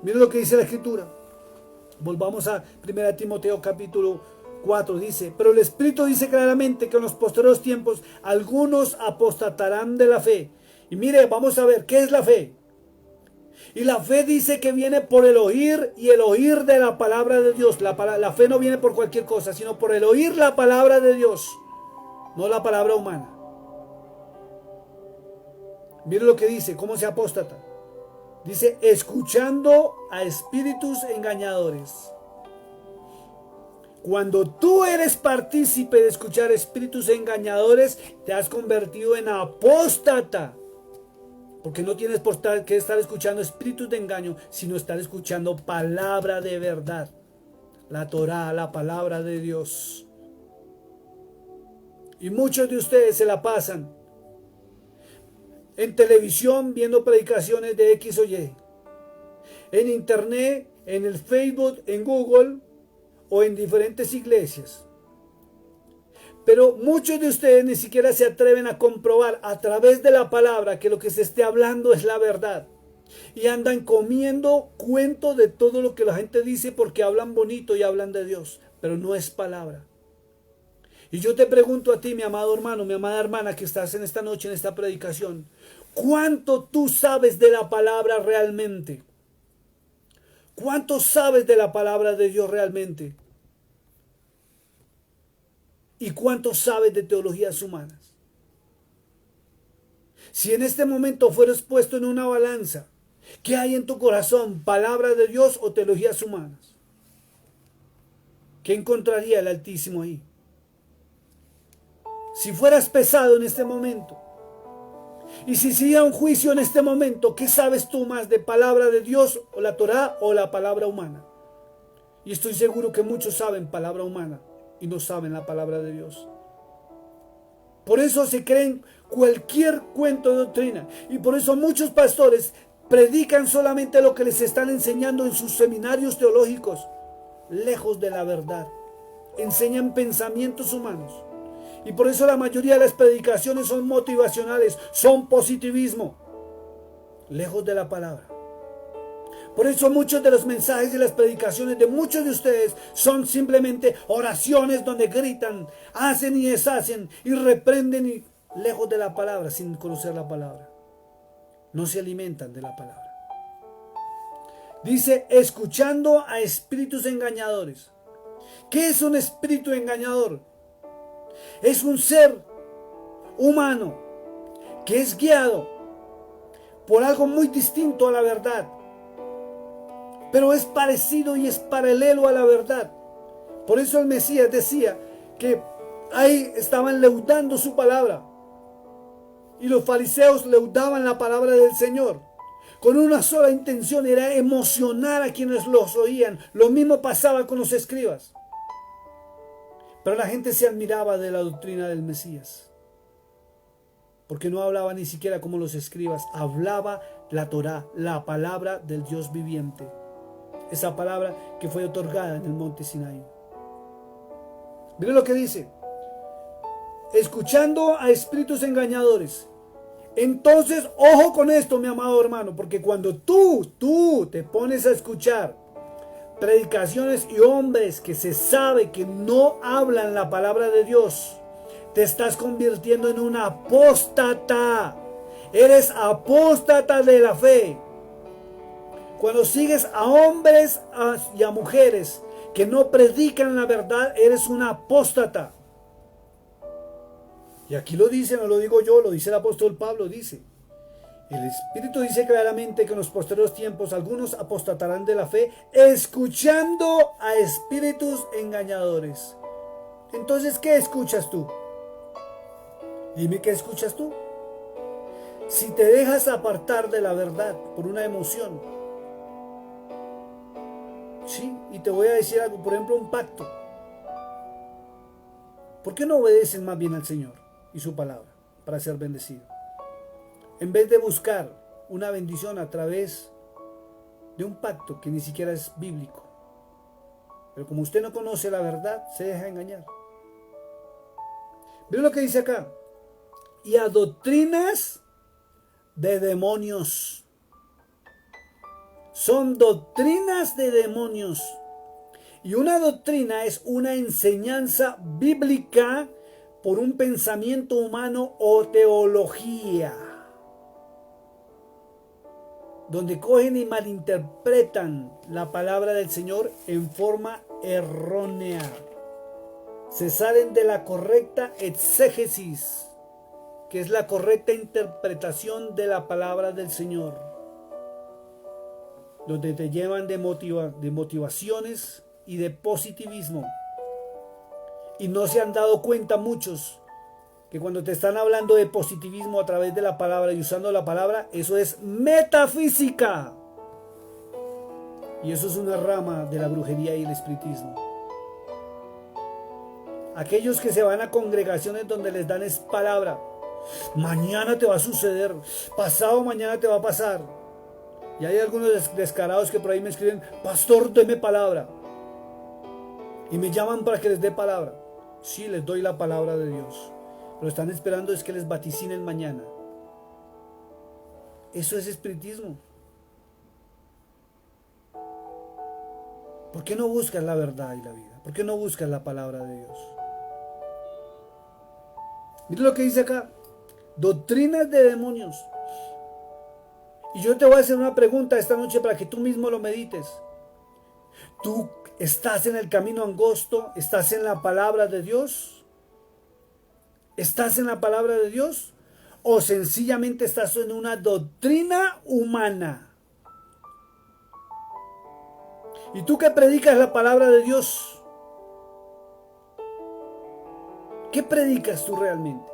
Miren lo que dice la Escritura. Volvamos a 1 Timoteo capítulo 4. Dice: pero el Espíritu dice claramente que en los posteriores tiempos algunos apostatarán de la fe. Y mire, vamos a ver, ¿qué es la fe? Y la fe dice que viene por el oír, y el oír de la palabra de Dios. La fe no viene por cualquier cosa, sino por el oír la palabra de Dios, no la palabra humana. Mire lo que dice, cómo se apóstata. Dice: escuchando a espíritus engañadores. Cuando tú eres partícipe de escuchar espíritus engañadores, te has convertido en apóstata. Porque no tienes por qué estar escuchando espíritus de engaño, sino estar escuchando palabra de verdad. La Torá, la palabra de Dios. Y muchos de ustedes se la pasan en televisión viendo predicaciones de X o Y, en internet, en el Facebook, en Google o en diferentes iglesias. Pero muchos de ustedes ni siquiera se atreven a comprobar a través de la palabra que lo que se esté hablando es la verdad. Y andan comiendo cuento de todo lo que la gente dice, porque hablan bonito y hablan de Dios, pero no es palabra. Y yo te pregunto a ti, mi amado hermano, mi amada hermana, que estás en esta noche en esta predicación, ¿cuánto tú sabes de la palabra realmente? ¿Cuánto sabes de la palabra de Dios realmente? ¿Y cuánto sabes de teologías humanas? Si en este momento fueras puesto en una balanza, ¿qué hay en tu corazón? ¿Palabra de Dios o teologías humanas? ¿Qué encontraría el Altísimo ahí? Si fueras pesado en este momento, y si hiciera un juicio en este momento, ¿qué sabes tú más de palabra de Dios o la Torá o la palabra humana? Y estoy seguro que muchos saben palabra humana y no saben la palabra de Dios. Por eso se creen cualquier cuento de doctrina. Y por eso muchos pastores predican solamente lo que les están enseñando en sus seminarios teológicos, lejos de la verdad. Enseñan pensamientos humanos. Y por eso la mayoría de las predicaciones son motivacionales, son positivismo, lejos de la palabra. Por eso muchos de los mensajes y las predicaciones de muchos de ustedes son simplemente oraciones donde gritan, hacen y deshacen y reprenden y lejos de la palabra, sin conocer la palabra. No se alimentan de la palabra. Dice, escuchando a espíritus engañadores. ¿Qué es un espíritu engañador? Es un ser humano que es guiado por algo muy distinto a la verdad, pero es parecido y es paralelo a la verdad. Por eso el Mesías decía que ahí estaban leudando su palabra, y los fariseos leudaban la palabra del Señor con una sola intención, era emocionar a quienes los oían. Lo mismo pasaba con los escribas. Pero la gente se admiraba de la doctrina del Mesías, porque no hablaba ni siquiera como los escribas, hablaba la Torá, la palabra del Dios viviente, esa palabra que fue otorgada en el monte Sinaí. Miren lo que dice, escuchando a espíritus engañadores. Entonces, ojo con esto, mi amado hermano, porque cuando tú te pones a escuchar predicaciones y hombres que se sabe que no hablan la palabra de Dios, te estás convirtiendo en un apóstata. Eres apóstata de la fe. Cuando sigues a hombres y a mujeres que no predican la verdad, eres un apóstata. Y aquí lo dice, no lo digo yo, lo dice el apóstol Pablo, dice. El Espíritu dice claramente que en los posteriores tiempos algunos apostatarán de la fe, escuchando a espíritus engañadores. Entonces, ¿qué escuchas tú? Dime, ¿qué escuchas tú? Si te dejas apartar de la verdad por una emoción, sí, y te voy a decir algo, por ejemplo, un pacto. ¿Por qué no obedeces más bien al Señor y su palabra para ser bendecido? En vez de buscar una bendición a través de un pacto que ni siquiera es bíblico. Pero como usted no conoce la verdad, se deja engañar. Miren lo que dice acá. Y a doctrinas de demonios. Son doctrinas de demonios. Y una doctrina es una enseñanza bíblica por un pensamiento humano o teología, donde cogen y malinterpretan la palabra del Señor en forma errónea. Se salen de la correcta exégesis, que es la correcta interpretación de la palabra del Señor, donde te llevan de motivaciones y de positivismo. Y no se han dado cuenta muchos que cuando te están hablando de positivismo a través de la palabra y usando la palabra, eso es metafísica. Y eso es una rama de la brujería y el espiritismo. Aquellos que se van a congregaciones donde les dan es palabra. Mañana te va a suceder, pasado mañana te va a pasar. Y hay algunos descarados que por ahí me escriben, pastor, deme palabra. Y me llaman para que les dé palabra. Sí, les doy la palabra de Dios. Pero están esperando es que les vaticinen mañana. Eso es espiritismo. ¿Por qué no buscas la verdad y la vida? ¿Por qué no buscas la palabra de Dios? Mira lo que dice acá. Doctrinas de demonios. Y yo te voy a hacer una pregunta esta noche para que tú mismo lo medites. ¿Tú estás en el camino angosto? ¿Estás en la palabra de Dios? ¿Estás en la palabra de Dios? ¿O sencillamente estás en una doctrina humana? ¿Y tú que predicas la palabra de Dios? ¿Qué predicas tú realmente?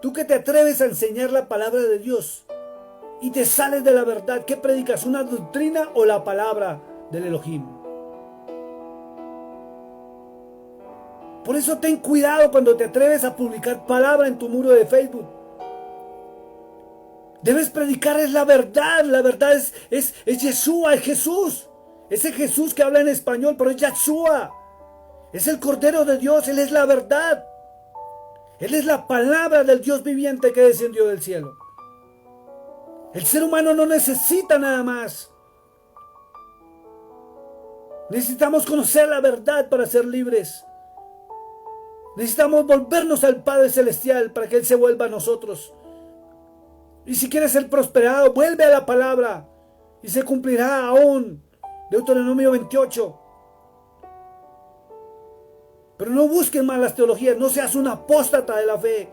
Tú que te atreves a enseñar la palabra de Dios y te sales de la verdad, ¿qué predicas? ¿Una doctrina o la palabra del Elohim? Por eso ten cuidado cuando te atreves a publicar palabra en tu muro de Facebook. Debes predicar es la verdad. La verdad es Yeshua, es Jesús. Ese Jesús que habla en español, pero es Yeshua. Es el Cordero de Dios, Él es la verdad. Él es la palabra del Dios viviente que descendió del cielo. El ser humano no necesita nada más. Necesitamos conocer la verdad para ser libres. Necesitamos volvernos al Padre Celestial para que Él se vuelva a nosotros. Y si quieres ser prosperado, vuelve a la palabra y se cumplirá aún. Deuteronomio 28. Pero no busques más las teologías, no seas un apóstata de la fe.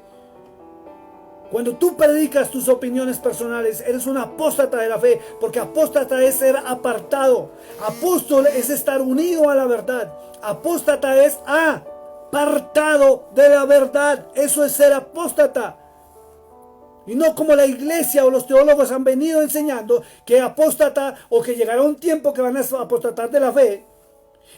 Cuando tú predicas tus opiniones personales, eres un apóstata de la fe, porque apóstata es ser apartado. Apóstol es estar unido a la verdad. Apóstata es apartado de la verdad. Eso es ser apóstata. Y no como la iglesia o los teólogos han venido enseñando, que apóstata o que llegará un tiempo que van a apostatar de la fe.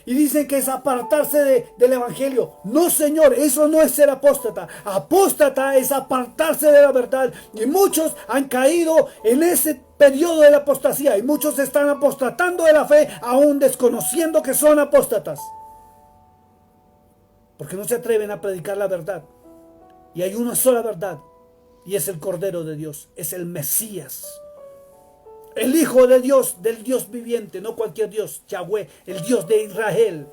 Y dicen que es apartarse del evangelio. No, señor, eso no es ser apóstata. Apóstata es apartarse de la verdad. Y muchos han caído en ese periodo de la apostasía. Y muchos están apostatando de la fe, aún desconociendo que son apóstatas. Porque no se atreven a predicar la verdad. Y hay una sola verdad. Y es el Cordero de Dios. Es el Mesías. El Hijo de Dios, del Dios viviente, no cualquier Dios, Yahweh, el Dios de Israel.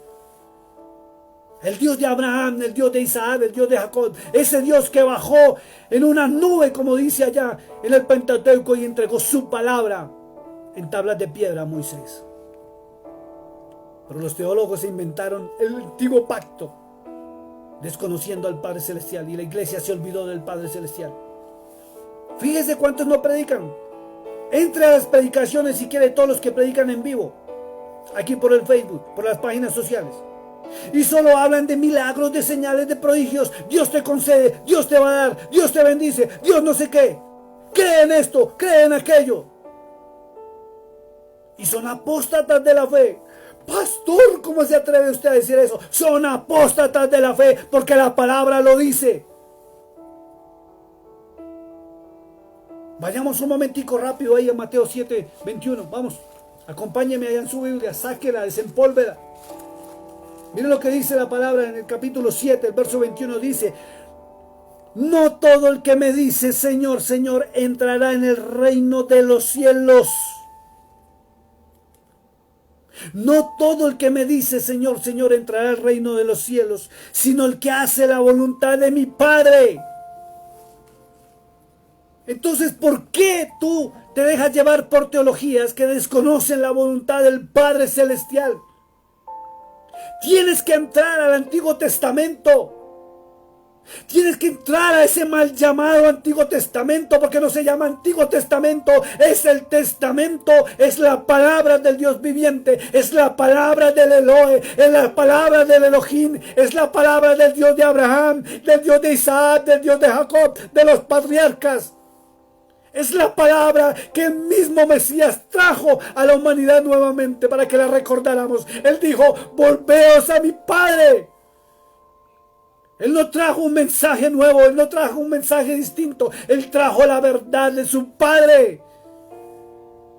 El Dios de Abraham, el Dios de Isaac, el Dios de Jacob. Ese Dios que bajó en una nube, como dice allá en el Pentateuco, y entregó su palabra en tablas de piedra a Moisés. Pero los teólogos se inventaron el antiguo pacto, desconociendo al Padre Celestial, y la iglesia se olvidó del Padre Celestial. Fíjese cuántos no predican. Entre a las predicaciones si quiere, todos los que predican en vivo, aquí por el Facebook, por las páginas sociales, y solo hablan de milagros, de señales, de prodigios. Dios te concede, Dios te va a dar, Dios te bendice, Dios no sé qué. Cree en esto, cree en aquello. Y son apóstatas de la fe. Pastor, ¿cómo se atreve usted a decir eso? Son apóstatas de la fe, porque la palabra lo dice. Vayamos un momentico rápido ahí a Mateo 7, 21. Vamos, acompáñeme allá en su Biblia, sáquela, desempólvela. Miren lo que dice la palabra en el capítulo 7, el verso 21 dice: no todo el que me dice Señor, Señor, entrará en el reino de los cielos. No todo el que me dice Señor, Señor, entrará al reino de los cielos, sino el que hace la voluntad de mi Padre. Entonces, ¿por qué tú te dejas llevar por teologías que desconocen la voluntad del Padre Celestial? Tienes que entrar al Antiguo Testamento. Tienes que entrar a ese mal llamado Antiguo Testamento, porque no se llama Antiguo Testamento, es el Testamento, es la palabra del Dios viviente, es la palabra del Elohe, es la palabra del Elohim, es la palabra del Dios de Abraham, del Dios de Isaac, del Dios de Jacob, de los patriarcas. Es la palabra que el mismo Mesías trajo a la humanidad nuevamente para que la recordáramos. Él dijo: volveos a mi Padre. Él no trajo un mensaje nuevo, Él no trajo un mensaje distinto. Él trajo la verdad de su Padre.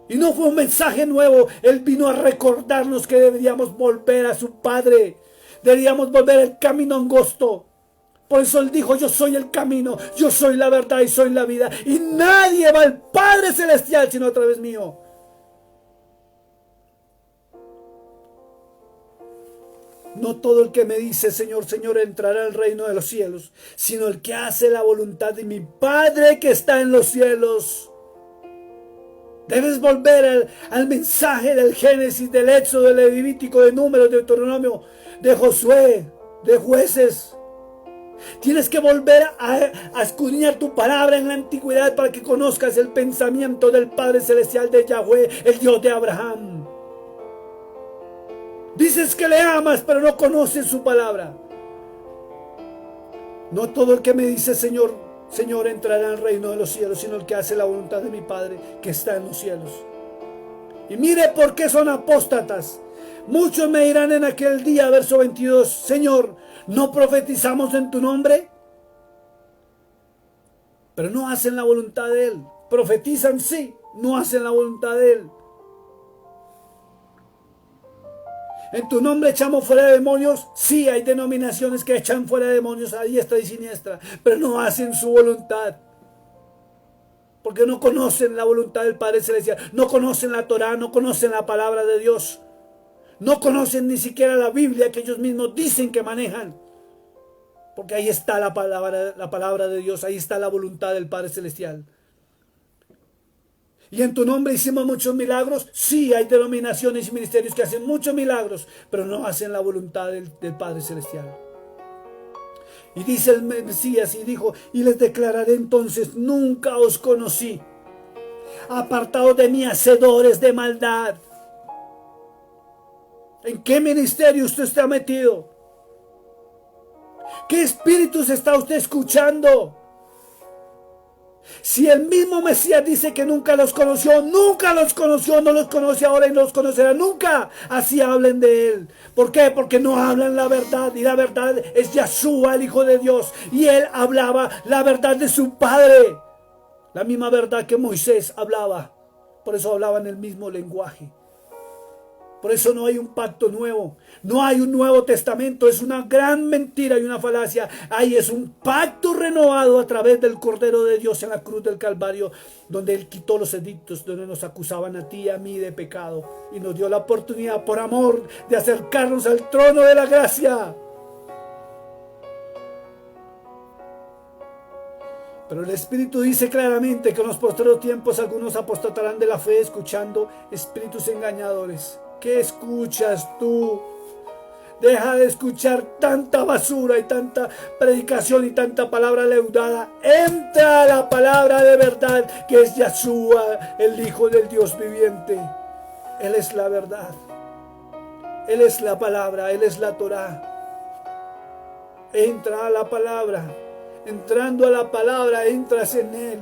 Y no fue un mensaje nuevo. Él vino a recordarnos que deberíamos volver a su Padre. Deberíamos volver al camino angosto. Por eso Él dijo: yo soy el camino, yo soy la verdad y soy la vida. Y nadie va al Padre Celestial sino a través mío. No todo el que me dice Señor, Señor entrará al reino de los cielos, sino el que hace la voluntad de mi Padre que está en los cielos. Debes volver al mensaje del Génesis, del Éxodo, del Levítico, de Números, de Deuteronomio, de Josué, de Jueces. Tienes que volver a escudriñar tu palabra en la antigüedad para que conozcas el pensamiento del Padre Celestial, de Yahweh, el Dios de Abraham. Dices que le amas, pero no conoces su palabra. No todo el que me dice Señor, Señor entrará al reino de los cielos, sino el que hace la voluntad de mi Padre que está en los cielos. Y mire por qué son apóstatas. Muchos me dirán en aquel día, verso 22, Señor, ¿No profetizamos en tu nombre? Pero no hacen la voluntad de Él. Profetizan, sí, no hacen la voluntad de Él. En tu nombre echamos fuera demonios. Sí, hay denominaciones que echan fuera demonios a diestra y siniestra, pero no hacen su voluntad. Porque no conocen la voluntad del Padre Celestial. No conocen la Torá, no conocen la palabra de Dios. No conocen ni siquiera la Biblia que ellos mismos dicen que manejan. Porque ahí está la palabra de Dios, ahí está la voluntad del Padre Celestial. Y en tu nombre hicimos muchos milagros. Sí, hay denominaciones y ministerios que hacen muchos milagros, pero no hacen la voluntad del Padre Celestial. Y dice el Mesías y dijo, y les declararé entonces, nunca os conocí. Apartados de mí, hacedores de maldad. ¿En qué ministerio usted está metido? ¿Qué espíritus está usted escuchando? Si el mismo Mesías dice que nunca los conoció, no los conoce ahora y no los conocerá nunca. Así hablen de Él. ¿Por qué? Porque no hablan la verdad. Y la verdad es Yeshua, el Hijo de Dios. Y Él hablaba la verdad de su Padre. La misma verdad que Moisés hablaba. Por eso hablaban el mismo lenguaje. Por eso no hay un pacto nuevo. No hay un Nuevo Testamento. Es una gran mentira y una falacia. Ahí es un pacto renovado a través del Cordero de Dios en la cruz del Calvario, donde Él quitó los edictos, donde nos acusaban a ti y a mí de pecado. Y nos dio la oportunidad, por amor, de acercarnos al trono de la gracia. Pero el Espíritu dice claramente que en los postreros tiempos algunos apostatarán de la fe escuchando espíritus engañadores. ¿Qué escuchas tú? Deja de escuchar tanta basura y tanta predicación y tanta palabra leudada. Entra a la palabra de verdad que es Yeshua, el Hijo del Dios viviente. Él es la verdad. Él es la palabra, Él es la Torá. Entra a la palabra. Entrando a la palabra entras en Él.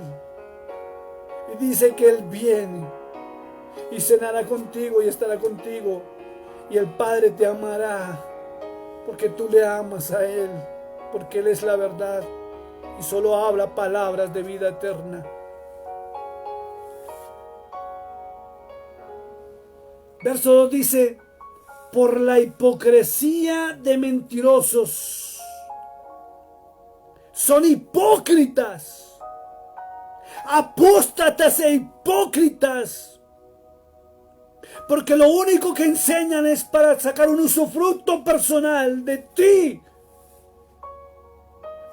Y dice que Él viene y cenará contigo y estará contigo. Y el Padre te amará porque tú le amas a Él, porque Él es la verdad y solo habla palabras de vida eterna. Verso 2 dice, por la hipocresía de mentirosos. Son hipócritas, apóstatas e hipócritas. Porque lo único que enseñan es para sacar un usufructo personal de ti.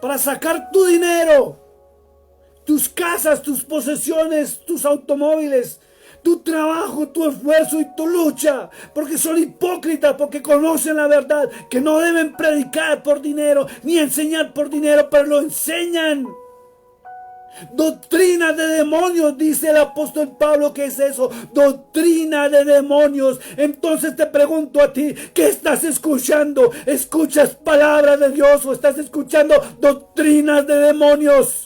Para sacar tu dinero, tus casas, tus posesiones, tus automóviles, tu trabajo, tu esfuerzo y tu lucha. Porque son hipócritas, porque conocen la verdad, que no deben predicar por dinero, ni enseñar por dinero, pero lo enseñan. Doctrina de demonios, dice el apóstol Pablo. ¿Qué es eso? Doctrina de demonios. Entonces te pregunto a ti, ¿qué estás escuchando? ¿Escuchas palabra de Dios o estás escuchando doctrinas de demonios?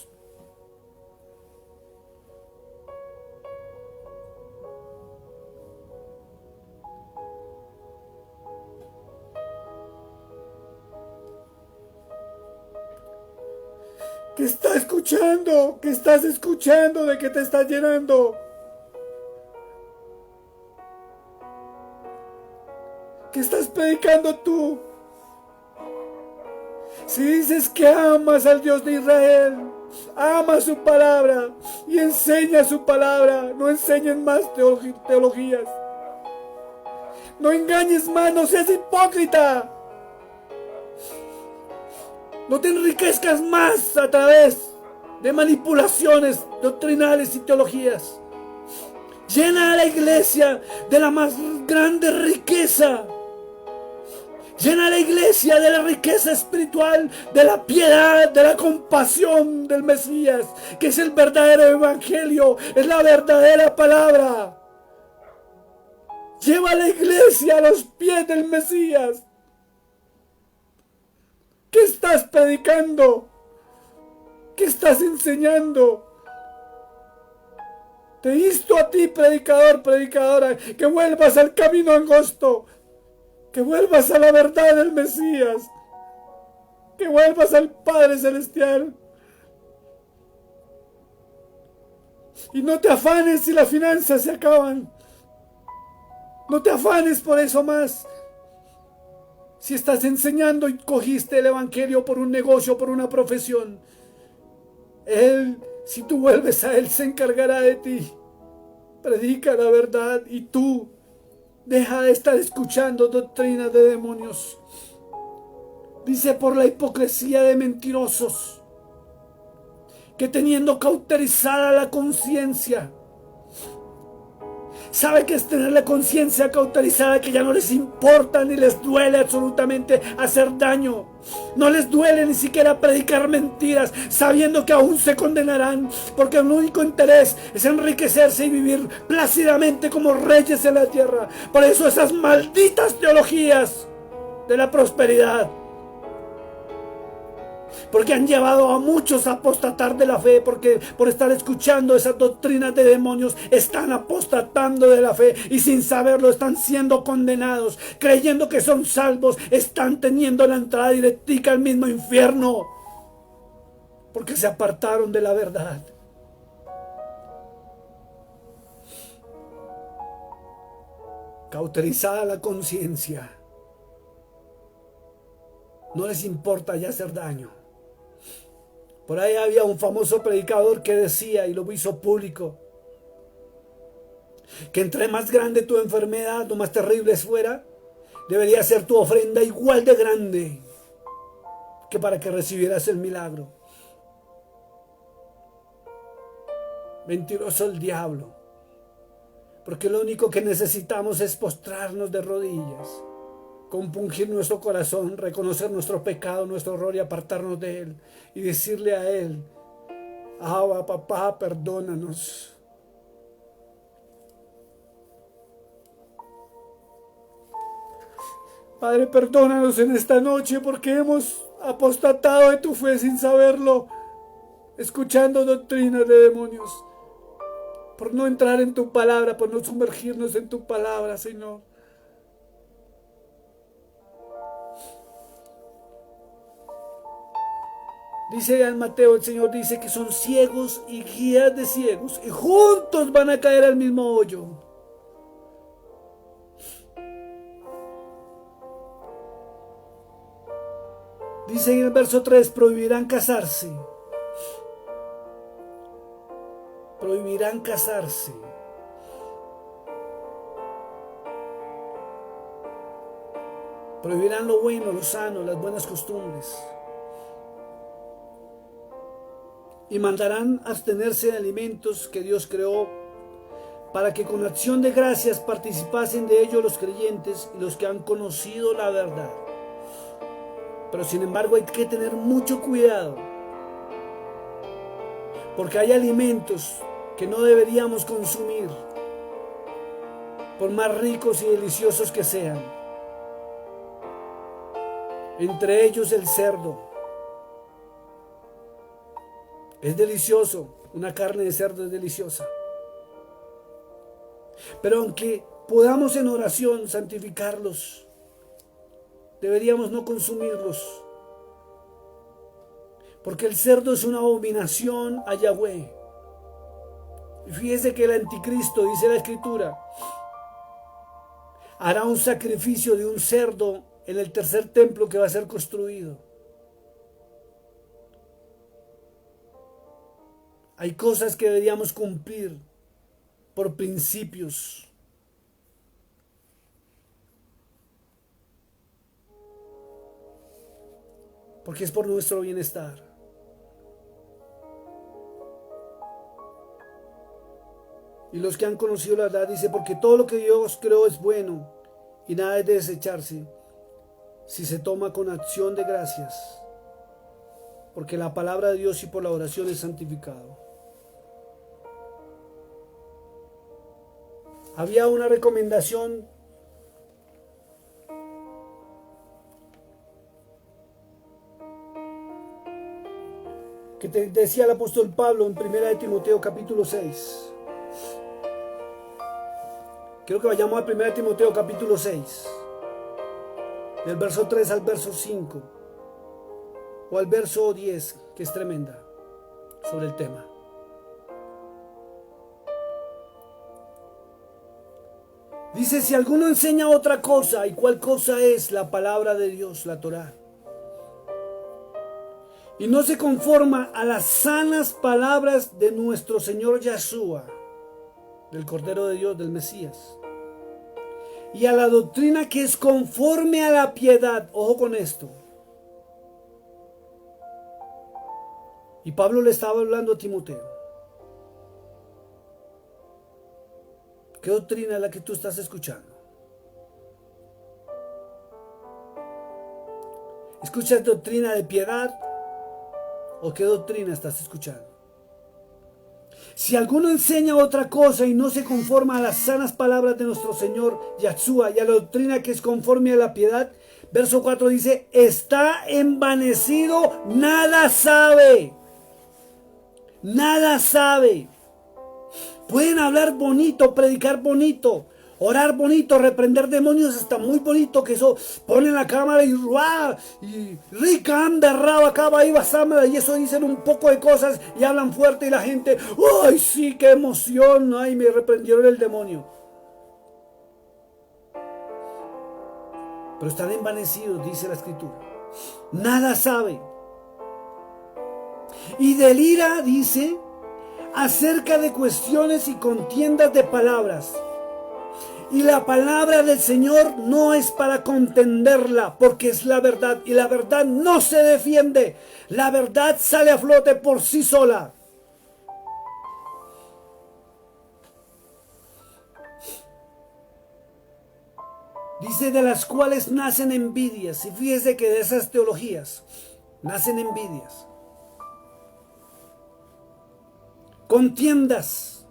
¿Qué estás escuchando? ¿Qué estás escuchando? ¿De qué te estás llenando? ¿Qué estás predicando tú? Si dices que amas al Dios de Israel, ama su palabra y enseña su palabra, no enseñes más teologías. No engañes más, no seas hipócrita. No te enriquezcas más a través de manipulaciones doctrinales y teologías. Llena a la iglesia de la más grande riqueza. Llena a la iglesia de la riqueza espiritual, de la piedad, de la compasión del Mesías, que es el verdadero evangelio, es la verdadera palabra. Lleva a la iglesia a los pies del Mesías. ¿Qué estás predicando? ¿Qué estás enseñando? Te insto a ti, predicador, predicadora, que vuelvas al camino angosto, que vuelvas a la verdad del Mesías. que vuelvas al Padre Celestial. Y no te afanes si las finanzas se acaban. No te afanes por eso más. Si estás enseñando y cogiste el evangelio por un negocio, por una profesión, Él, si tú vuelves a Él, se encargará de ti. Predica la verdad y tú deja de estar escuchando doctrinas de demonios. Dice, por la hipocresía de mentirosos, que teniendo cauterizada la conciencia. ¿Sabe qué es tener la conciencia cauterizada? Que ya no les importa ni les duele absolutamente hacer daño. No les duele ni siquiera predicar mentiras, sabiendo que aún se condenarán, porque el único interés es enriquecerse y vivir plácidamente como reyes en la tierra. Por eso esas malditas teologías de la prosperidad, porque han llevado a muchos a apostatar de la fe, porque por estar escuchando esas doctrinas de demonios están apostatando de la fe y sin saberlo están siendo condenados, creyendo que son salvos, están teniendo la entrada directa al mismo infierno, porque se apartaron de la verdad. Cauterizada la conciencia, no les importa ya hacer daño. Por ahí había un famoso predicador que decía, y lo hizo público, que entre más grande tu enfermedad o más terrible fuera, debería ser tu ofrenda igual de grande que para que recibieras el milagro. Mentiroso el diablo, porque lo único que necesitamos es postrarnos de rodillas, compungir nuestro corazón, reconocer nuestro pecado, nuestro error y apartarnos de él y decirle a él: Abba, papá, perdónanos. Padre, perdónanos en esta noche porque hemos apostatado de tu fe sin saberlo, escuchando doctrinas de demonios, por no entrar en tu palabra, por no sumergirnos en tu palabra, Señor. Dice en Mateo, el Señor dice que son ciegos y guías de ciegos, y juntos van a caer al mismo hoyo. Dice en el verso 3, prohibirán casarse. Prohibirán casarse. Prohibirán lo bueno, lo sano, las buenas costumbres. Y mandarán abstenerse de alimentos que Dios creó, para que con acción de gracias participasen de ello los creyentes y los que han conocido la verdad. Pero sin embargo hay que tener mucho cuidado, porque hay alimentos que no deberíamos consumir, por más ricos y deliciosos que sean. Entre ellos el cerdo. Es delicioso, una carne de cerdo es deliciosa. Pero aunque podamos en oración santificarlos, deberíamos no consumirlos. Porque el cerdo es una abominación a Yahweh. Y fíjese que el anticristo, dice la Escritura, hará un sacrificio de un cerdo en el tercer templo que va a ser construido. Hay cosas que deberíamos cumplir por principios. Porque es por nuestro bienestar. Y los que han conocido la verdad dice, porque todo lo que Dios creó es bueno y nada es de desecharse si se toma con acción de gracias. Porque la palabra de Dios y por la oración es santificado. Había una recomendación que decía el apóstol Pablo en 1 de Timoteo capítulo 6. Quiero que vayamos a 1 de Timoteo capítulo 6, del verso 3 al verso 5. o al verso 10, que es tremenda sobre el tema. Dice, si alguno enseña otra cosa, ¿y cuál cosa es? La palabra de Dios, la Torá. Y no se conforma a las sanas palabras de nuestro Señor Yahshua, del Cordero de Dios, del Mesías, y a la doctrina que es conforme a la piedad. Ojo con esto. Y Pablo le estaba hablando a Timoteo. ¿Qué doctrina es la que tú estás escuchando? ¿Escuchas doctrina de piedad? ¿O qué doctrina estás escuchando? Si alguno enseña otra cosa y no se conforma a las sanas palabras de nuestro Señor Yahshua y a la doctrina que es conforme a la piedad, verso 4 dice, está envanecido, nada sabe. Nada sabe. Pueden hablar bonito, predicar bonito, orar bonito, reprender demonios hasta muy bonito, que eso ponen la cámara y ¡ruah! Y rica anda, raba, caba, iba, sámara, y eso dicen un poco de cosas y hablan fuerte y la gente, ¡ay sí, qué emoción! ¡Ay, me reprendieron el demonio! Pero están envanecidos, dice la Escritura. Nada sabe. Y delira, dice, acerca de cuestiones y contiendas de palabras. Y la palabra del Señor no es para contenderla, porque es la verdad. Y la verdad no se defiende. La verdad sale a flote por sí sola. Dice, de las cuales nacen envidias. Y fíjese que de esas teologías nacen envidias, contiendas,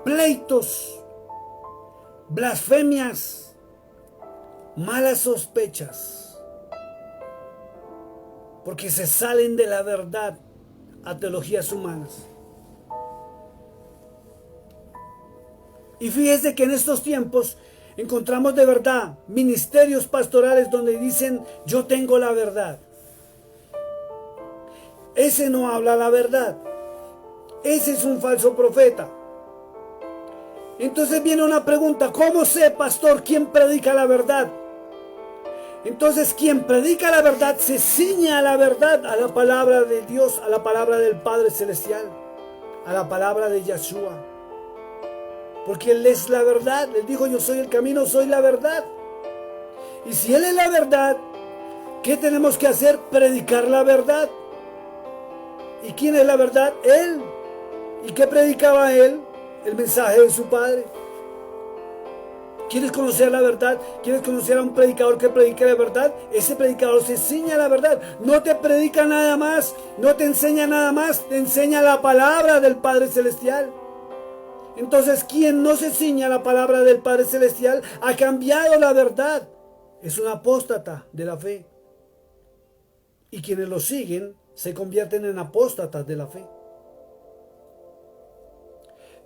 pleitos, blasfemias, malas sospechas, porque se salen de la verdad a teologías humanas. Y fíjese que en estos tiempos encontramos de verdad ministerios pastorales donde dicen, yo tengo la verdad. Ese no habla la verdad. Ese es un falso profeta. Entonces viene una pregunta, ¿cómo sé, pastor, quién predica la verdad? Entonces quien predica la verdad se ciñe a la verdad, a la palabra de Dios, a la palabra del Padre Celestial, a la palabra de Yahshua. Porque Él es la verdad. Él dijo, yo soy el camino, soy la verdad. Y si Él es la verdad, ¿qué tenemos que hacer? Predicar la verdad. ¿Y quién es la verdad? Él. ¿Y qué predicaba Él? El mensaje de su Padre. ¿Quieres conocer la verdad? ¿Quieres conocer a un predicador que predique la verdad? Ese predicador se enseña la verdad. No te predica nada más, no te enseña nada más, te enseña la palabra del Padre Celestial. Entonces, quien no se ciña a la palabra del Padre Celestial ha cambiado la verdad. Es un apóstata de la fe. Y quienes lo siguen se convierten en apóstatas de la fe.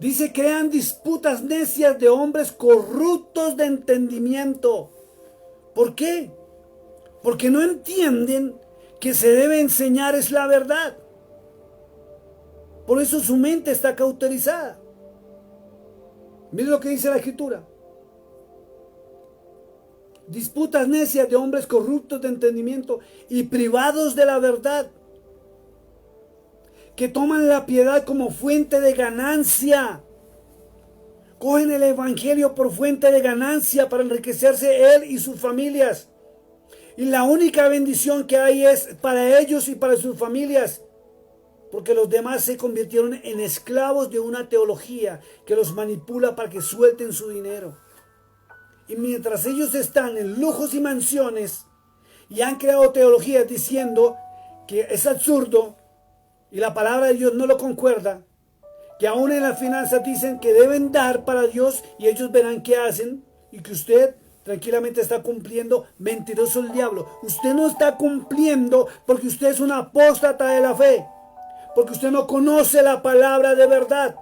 Dice, crean disputas necias de hombres corruptos de entendimiento. ¿Por qué? Porque no entienden que se debe enseñar es la verdad. Por eso su mente está cauterizada. Mire lo que dice la Escritura. Disputas necias de hombres corruptos de entendimiento y privados de la verdad, que toman la piedad como fuente de ganancia. Cogen el evangelio por fuente de ganancia para enriquecerse él y sus familias. Y la única bendición que hay es para ellos y para sus familias. Porque los demás se convirtieron en esclavos de una teología que los manipula para que suelten su dinero. Y mientras ellos están en lujos y mansiones y han creado teologías diciendo que es absurdo y la palabra de Dios no lo concuerda, que aún en las finanzas dicen que deben dar para Dios y ellos verán qué hacen, y que usted tranquilamente está cumpliendo, mentiroso el diablo. Usted no está cumpliendo porque usted es un apóstata de la fe, porque usted no conoce la palabra de verdad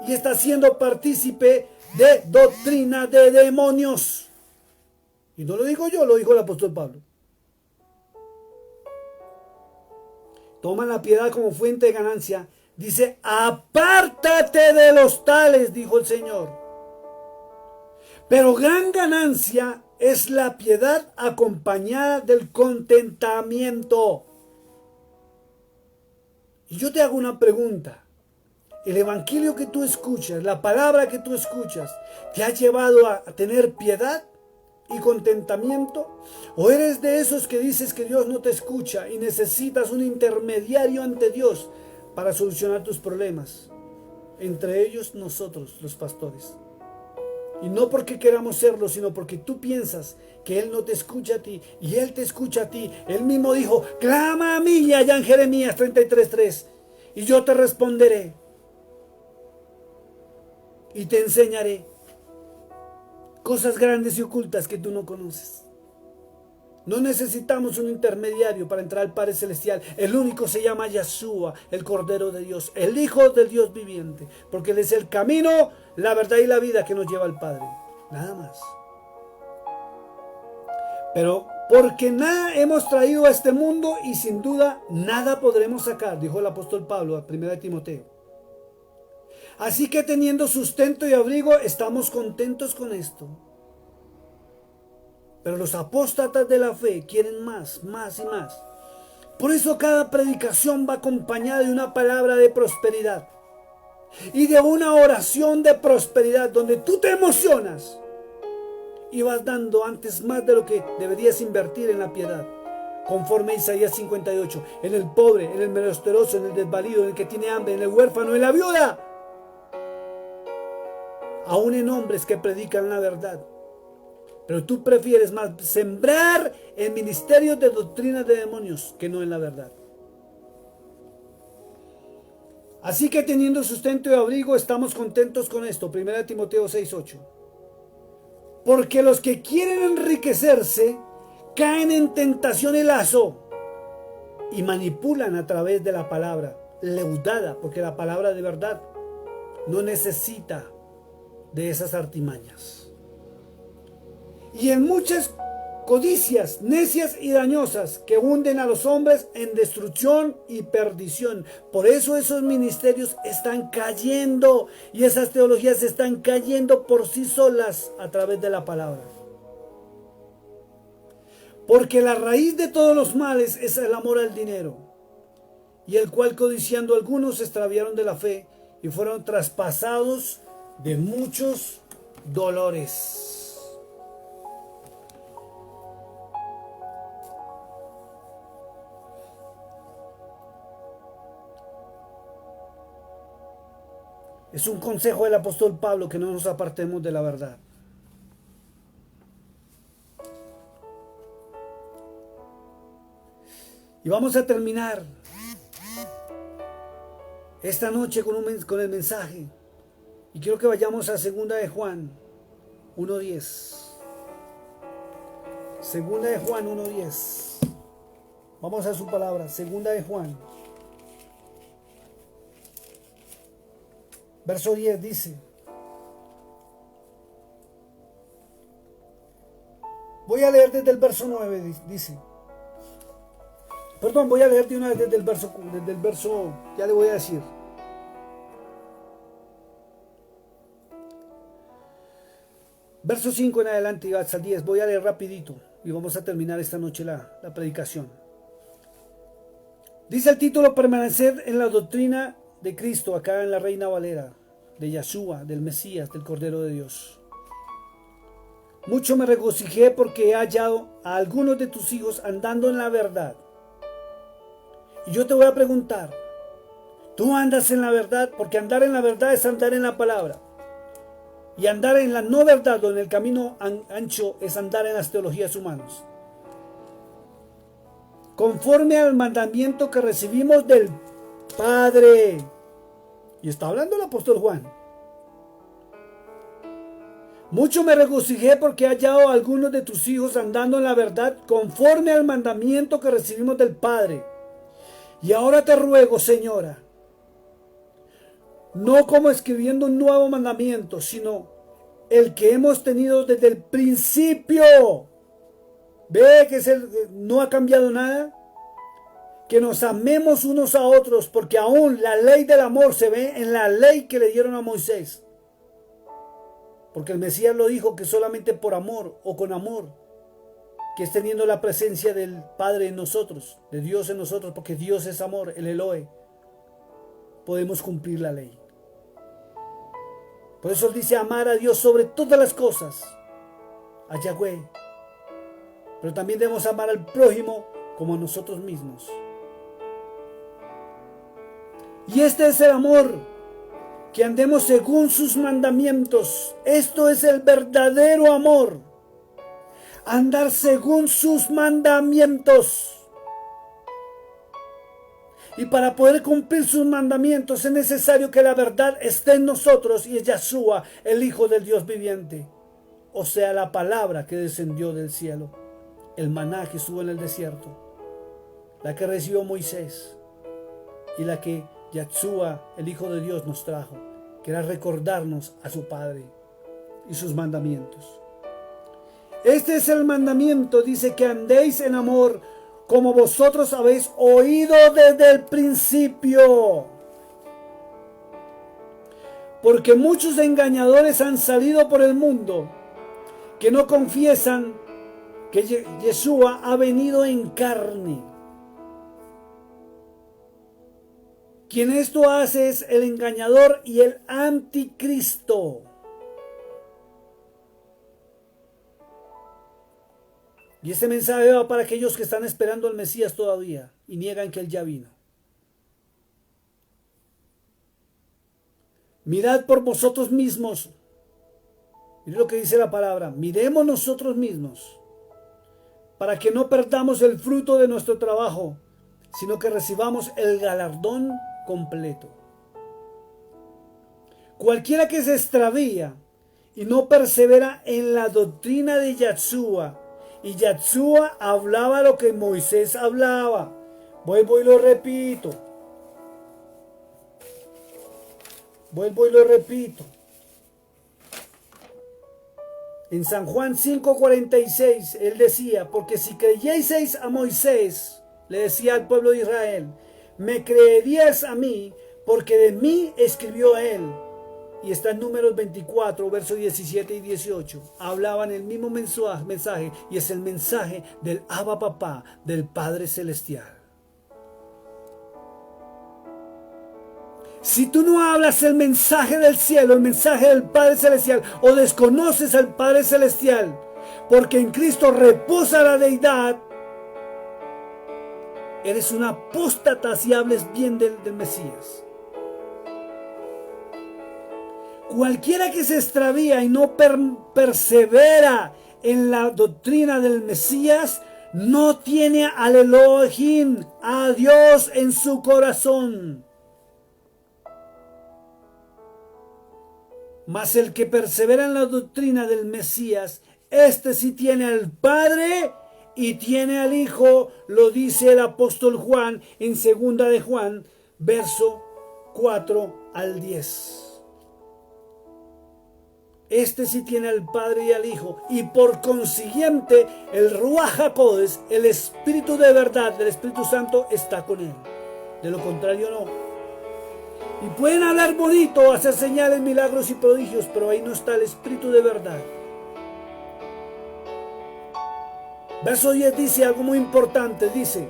y está siendo partícipe de doctrina de demonios. Y no lo digo yo, lo dijo el apóstol Pablo. Toma la piedad como fuente de ganancia. Dice, apártate de los tales, dijo el Señor. Pero gran ganancia es la piedad acompañada del contentamiento. Y yo te hago una pregunta. ¿El evangelio que tú escuchas, la palabra que tú escuchas, te ha llevado a tener piedad y contentamiento? ¿O eres de esos que dices que Dios no te escucha y necesitas un intermediario ante Dios para solucionar tus problemas? Entre ellos nosotros, los pastores. Y no porque queramos serlo, sino porque tú piensas que Él no te escucha a ti y Él te escucha a ti. Él mismo dijo, clama a mí, allá en Jeremías 33:3, y yo te responderé y te enseñaré cosas grandes y ocultas que tú no conoces. No necesitamos un intermediario para entrar al Padre Celestial. El único se llama Yeshua, el Cordero de Dios, el Hijo del Dios viviente. Porque Él es el camino, la verdad y la vida que nos lleva al Padre. Nada más. Pero porque nada hemos traído a este mundo y sin duda nada podremos sacar, dijo el apóstol Pablo a 1 Timoteo. Así que teniendo sustento y abrigo, estamos contentos con esto. Pero los apóstatas de la fe quieren más, más y más. Por eso cada predicación va acompañada de una palabra de prosperidad y de una oración de prosperidad donde tú te emocionas y vas dando antes más de lo que deberías invertir en la piedad. Conforme a Isaías 58, en el pobre, en el menesteroso, en el desvalido, en el que tiene hambre, en el huérfano, en la viuda. Aún en hombres que predican la verdad. Pero tú prefieres más sembrar en ministerios de doctrinas de demonios que no en la verdad. Así que teniendo sustento y abrigo, estamos contentos con esto. 1 Timoteo 6:8. Porque los que quieren enriquecerse caen en tentación y lazo y manipulan a través de la palabra leudada, porque la palabra de verdad no necesita de esas artimañas. Y en muchas codicias necias y dañosas que hunden a los hombres en destrucción y perdición. Por eso esos ministerios están cayendo y esas teologías están cayendo por sí solas a través de la palabra. Porque la raíz de todos los males es el amor al dinero, y el cual codiciando algunos se extraviaron de la fe y fueron traspasados de muchos dolores. Es un consejo del apóstol Pablo que no nos apartemos de la verdad. Y vamos a terminar esta noche con el mensaje. Y quiero que vayamos a 2 de Juan 1:10. 2 de Juan 1:10. Vamos a su palabra. 2 de Juan. Verso 10 dice. Voy a leer desde el verso 9, dice. Perdón, voy a leer de una vez desde el verso, ya le voy a decir. Verso 5 en adelante y hasta 10, voy a leer rapidito y vamos a terminar esta noche la predicación. Dice el título, permanecer en la doctrina de Cristo, acá en la Reina Valera, de Yeshua, del Mesías, del Cordero de Dios. Mucho me regocijé porque he hallado a algunos de tus hijos andando en la verdad. Y yo te voy a preguntar, ¿tú andas en la verdad? Porque andar en la verdad es andar en la palabra. Y andar en la no verdad o en el camino ancho es andar en las teologías humanas. Conforme al mandamiento que recibimos del Padre. Y está hablando el apóstol Juan. Mucho me regocijé porque he hallado a algunos de tus hijos andando en la verdad conforme al mandamiento que recibimos del Padre. Y ahora te ruego, Señora, no como escribiendo un nuevo mandamiento, sino el que hemos tenido desde el principio. ¿Ve que no ha cambiado nada? que nos amemos unos a otros, porque aún la ley del amor se ve en la ley que le dieron a Moisés. Porque el Mesías lo dijo que solamente por amor o con amor, que es teniendo la presencia del Padre en nosotros, de Dios en nosotros, porque Dios es amor, el Elohe, podemos cumplir la ley. Por eso Él dice amar a Dios sobre todas las cosas, a Yahweh. Pero también debemos amar al prójimo como a nosotros mismos. Y este es el amor, que andemos según sus mandamientos. Esto es el verdadero amor. Andar según sus mandamientos. Y para poder cumplir sus mandamientos es necesario que la verdad esté en nosotros y es Yahshua, el Hijo del Dios viviente. O sea, la palabra que descendió del cielo. El maná que estuvo en el desierto. La que recibió Moisés. Y la que Yahshua, el Hijo de Dios, nos trajo. Que era recordarnos a su Padre y sus mandamientos. Este es el mandamiento, dice, que andéis en amor, como vosotros habéis oído desde el principio. Porque muchos engañadores han salido por el mundo, que no confiesan que Yeshua ha venido en carne. Quien esto hace es el engañador y el anticristo. Y este mensaje va para aquellos que están esperando al Mesías todavía y niegan que Él ya vino. Mirad por vosotros mismos. Mirad lo que dice la palabra. Miremos nosotros mismos, para que no perdamos el fruto de nuestro trabajo, sino que recibamos el galardón completo. Cualquiera que se extravía y no persevera en la doctrina de Yahshua, y Yahshua hablaba lo que Moisés hablaba. Vuelvo y lo repito. En San Juan 5:46 él decía, porque si creyeseis a Moisés, le decía al pueblo de Israel, me creerías a mí, porque de mí escribió él. Y está en Números 24, versos 17 y 18. Hablaban el mismo mensaje, y es el mensaje del Abba Papá, del Padre Celestial. Si tú no hablas el mensaje del cielo, el mensaje del Padre Celestial, o desconoces al Padre Celestial, porque en Cristo reposa la deidad, eres un apóstata si hables bien del Mesías. Cualquiera que se extravía y no persevera en la doctrina del Mesías, no tiene al Elohim, a Dios en su corazón. Mas el que persevera en la doctrina del Mesías, este sí tiene al Padre y tiene al Hijo, lo dice el apóstol Juan en 2 de Juan, verso 4 al 10. Este sí tiene al Padre y al Hijo, y por consiguiente el Ruach HaKodesh, el Espíritu de verdad del Espíritu Santo, está con él. De lo contrario no. Y pueden hablar bonito, hacer señales, milagros y prodigios, pero ahí no está el Espíritu de verdad. Verso 10 dice algo muy importante, dice,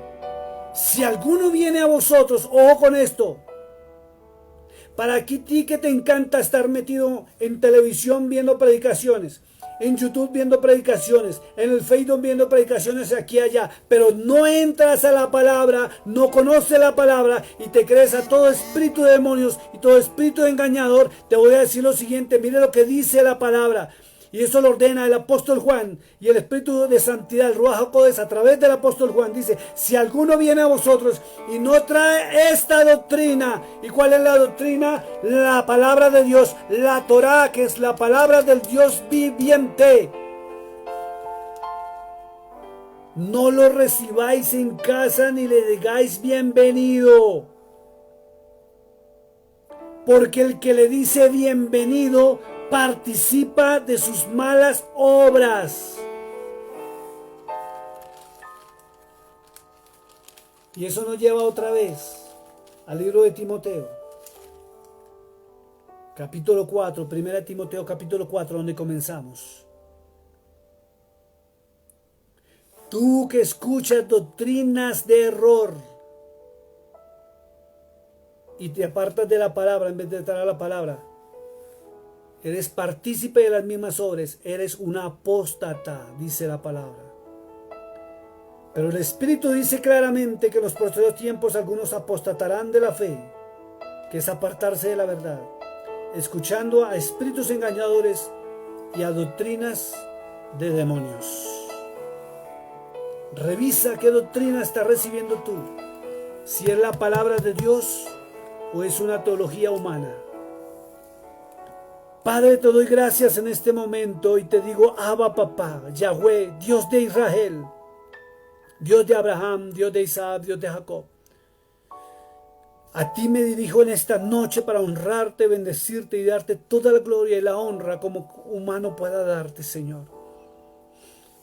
si alguno viene a vosotros, ojo con esto, para ti que te encanta estar metido en televisión viendo predicaciones, en YouTube viendo predicaciones, en el Facebook viendo predicaciones aquí y allá, pero no entras a la palabra, no conoces la palabra y te crees a todo espíritu de demonios y todo espíritu de engañador, te voy a decir lo siguiente, mire lo que dice la palabra. Y eso lo ordena el apóstol Juan y el Espíritu de Santidad, el Ruach HaKodesh, a través del apóstol Juan. Dice, si alguno viene a vosotros y no trae esta doctrina. ¿Y cuál es la doctrina? La palabra de Dios, la Torá, que es la palabra del Dios viviente. No lo recibáis en casa ni le digáis bienvenido. Porque el que le dice bienvenido participa de sus malas obras. Y eso nos lleva otra vez al libro de Timoteo, capítulo 4, 1 Timoteo capítulo 4, donde comenzamos. Tú que escuchas doctrinas de error y te apartas de la palabra en vez de estar a la palabra, eres partícipe de las mismas obras, eres un apóstata, dice la palabra. Pero el Espíritu dice claramente que en los próximos tiempos algunos apostatarán de la fe, que es apartarse de la verdad, escuchando a espíritus engañadores y a doctrinas de demonios. Revisa qué doctrina estás recibiendo tú, si es la palabra de Dios o es una teología humana. Padre, te doy gracias en este momento y te digo, Abba Papá, Yahweh, Dios de Israel, Dios de Abraham, Dios de Isaac, Dios de Jacob. A ti me dirijo en esta noche para honrarte, bendecirte y darte toda la gloria y la honra como humano pueda darte, Señor.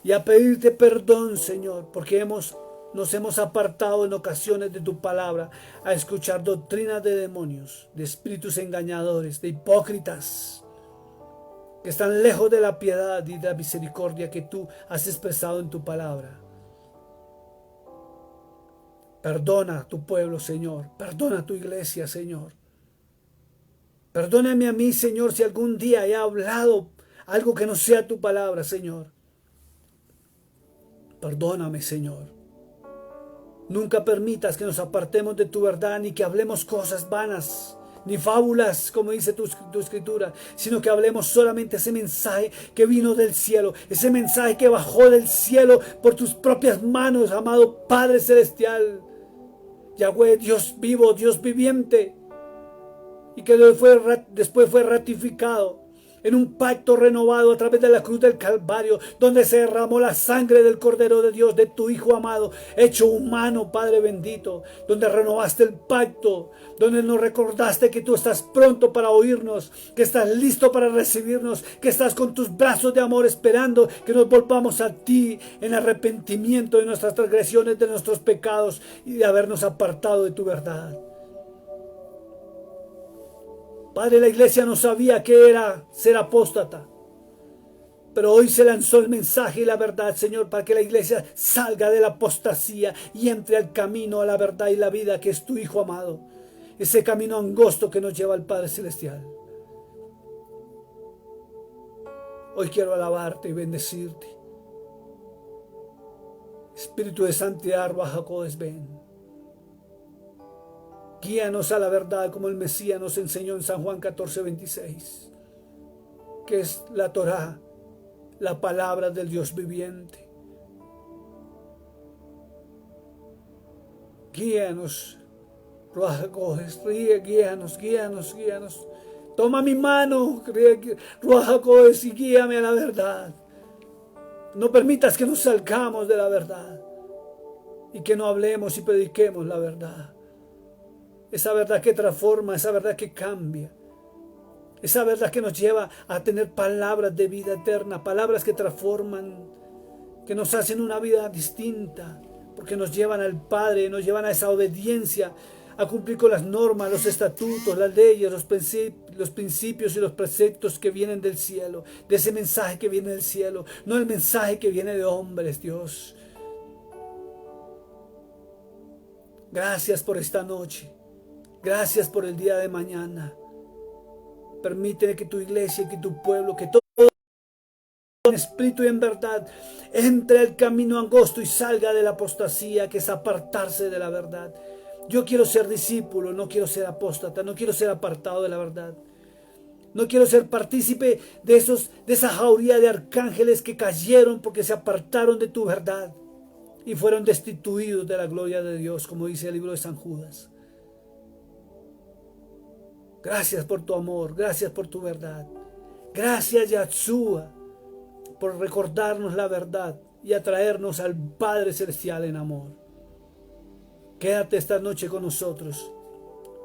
Y a pedirte perdón, Señor, porque nos hemos apartado en ocasiones de tu palabra a escuchar doctrinas de demonios, de espíritus engañadores, de hipócritas, que están lejos de la piedad y de la misericordia que tú has expresado en tu palabra. Perdona a tu pueblo, Señor. Perdona a tu iglesia, Señor. Perdóname a mí, Señor, si algún día he hablado algo que no sea tu palabra, Señor. Perdóname, Señor. Nunca permitas que nos apartemos de tu verdad, ni que hablemos cosas vanas, ni fábulas, como dice tu escritura, sino que hablemos solamente ese mensaje que vino del cielo, ese mensaje que bajó del cielo por tus propias manos, amado Padre Celestial, Yahweh, Dios vivo, Dios viviente, y que después fue ratificado en un pacto renovado a través de la cruz del Calvario, donde se derramó la sangre del Cordero de Dios, de tu Hijo amado, hecho humano, Padre bendito, donde renovaste el pacto, donde nos recordaste que tú estás pronto para oírnos, que estás listo para recibirnos, que estás con tus brazos de amor esperando que nos volvamos a ti en arrepentimiento de nuestras transgresiones, de nuestros pecados y de habernos apartado de tu verdad. Padre, la iglesia no sabía qué era ser apóstata, pero hoy se lanzó el mensaje y la verdad, Señor, para que la iglesia salga de la apostasía y entre al camino, a la verdad y la vida, que es tu Hijo amado, ese camino angosto que nos lleva al Padre Celestial. Hoy quiero alabarte y bendecirte. Espíritu de santidad, Baja Codes, ven. Guíanos a la verdad como el Mesías nos enseñó en San Juan 14:26, que es la Torá, la palabra del Dios viviente. Guíanos, guíanos. Toma mi mano, y guíame a la verdad. No permitas que nos salgamos de la verdad y que no hablemos y prediquemos la verdad. Esa verdad que transforma, esa verdad que cambia, esa verdad que nos lleva a tener palabras de vida eterna, palabras que transforman, que nos hacen una vida distinta, porque nos llevan al Padre, nos llevan a esa obediencia, a cumplir con las normas, los estatutos, las leyes, los principios y los preceptos que vienen del cielo, de ese mensaje que viene del cielo, no el mensaje que viene de hombres, Dios. Gracias por esta noche. Gracias por el día de mañana. Permite que tu iglesia y que tu pueblo, que todo en espíritu y en verdad entre al camino angosto y salga de la apostasía, que es apartarse de la verdad. Yo quiero ser discípulo, no quiero ser apóstata, no quiero ser apartado de la verdad. No quiero ser partícipe de esa jauría de arcángeles que cayeron porque se apartaron de tu verdad y fueron destituidos de la gloria de Dios, como dice el libro de San Judas. Gracias por tu amor, gracias por tu verdad. Gracias, Yahshua, por recordarnos la verdad y atraernos al Padre Celestial en amor. Quédate esta noche con nosotros.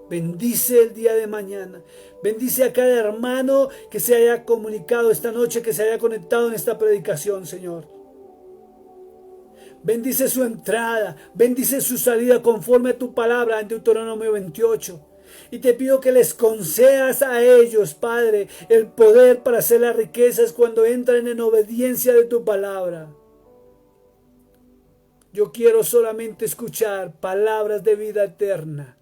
Bendice el día de mañana. Bendice a cada hermano que se haya comunicado esta noche, que se haya conectado en esta predicación, Señor. Bendice su entrada, bendice su salida conforme a tu palabra en Deuteronomio 28. Y te pido que les concedas a ellos, Padre, el poder para hacer las riquezas cuando entran en obediencia de tu palabra. Yo quiero solamente escuchar palabras de vida eterna.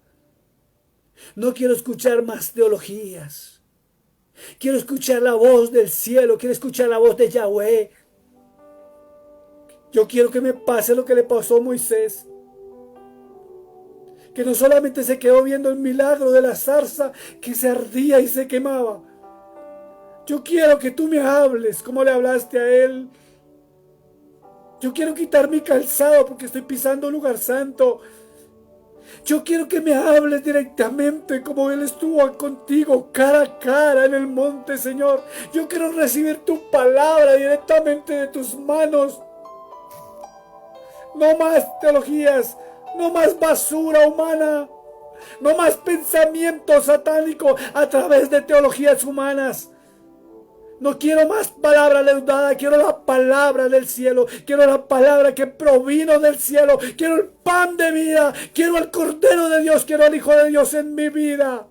No quiero escuchar más teologías. Quiero escuchar la voz del cielo, quiero escuchar la voz de Yahweh. Yo quiero que me pase lo que le pasó a Moisés. Que no solamente se quedó viendo el milagro de la zarza que se ardía y se quemaba. Yo quiero que tú me hables como le hablaste a él. Yo quiero quitar mi calzado porque estoy pisando un lugar santo. Yo quiero que me hables directamente como él estuvo contigo cara a cara en el monte, Señor. Yo quiero recibir tu palabra directamente de tus manos. No más teologías, no más basura humana, no más pensamiento satánico a través de teologías humanas. No quiero más palabra leudada, quiero la palabra del cielo, quiero la palabra que provino del cielo, quiero el pan de vida, quiero al Cordero de Dios, quiero al Hijo de Dios en mi vida.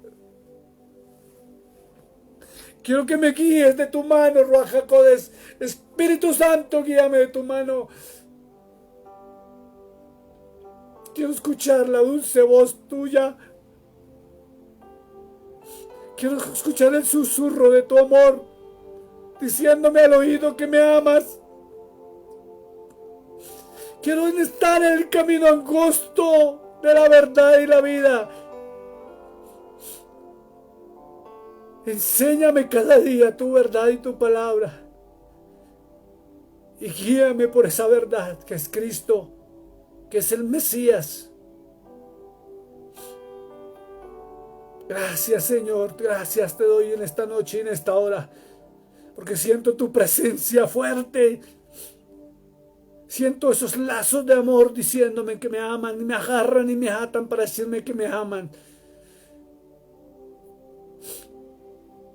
Quiero que me guíes de tu mano, Ruach HaKodesh. Espíritu Santo, guíame de tu mano. Quiero escuchar la dulce voz tuya. Quiero escuchar el susurro de tu amor, diciéndome al oído que me amas. Quiero estar en el camino angosto de la verdad y la vida. Enséñame cada día tu verdad y tu palabra. Y guíame por esa verdad que es Cristo, que es el Mesías. Gracias, Señor, gracias te doy en esta noche y en esta hora, porque siento tu presencia fuerte. Siento esos lazos de amor diciéndome que me aman, y me agarran y me atan para decirme que me aman.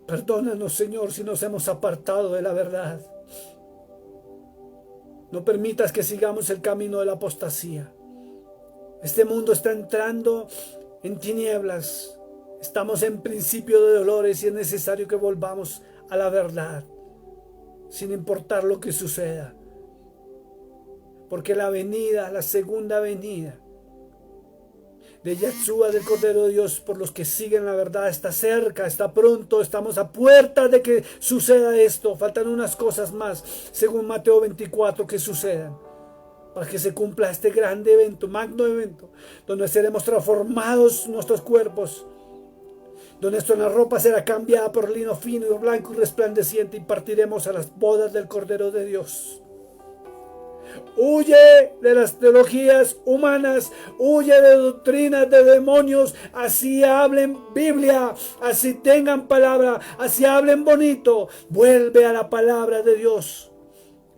Perdónanos, Señor, si nos hemos apartado de la verdad. No permitas que sigamos el camino de la apostasía. Este mundo está entrando en tinieblas. Estamos en principio de dolores y es necesario que volvamos a la verdad, sin importar lo que suceda. Porque la venida, la segunda venida de Yahshua, del Cordero de Dios, por los que siguen la verdad, está cerca, está pronto, estamos a puerta de que suceda esto. Faltan unas cosas más, según Mateo 24, que sucedan, para que se cumpla este grande evento, magno evento, donde seremos transformados nuestros cuerpos, donde nuestra ropa será cambiada por lino fino y blanco y resplandeciente, y partiremos a las bodas del Cordero de Dios. Huye de las teologías humanas, huye de doctrinas de demonios. Así hablen Biblia, así tengan palabra, así hablen bonito. Vuelve a la palabra de Dios.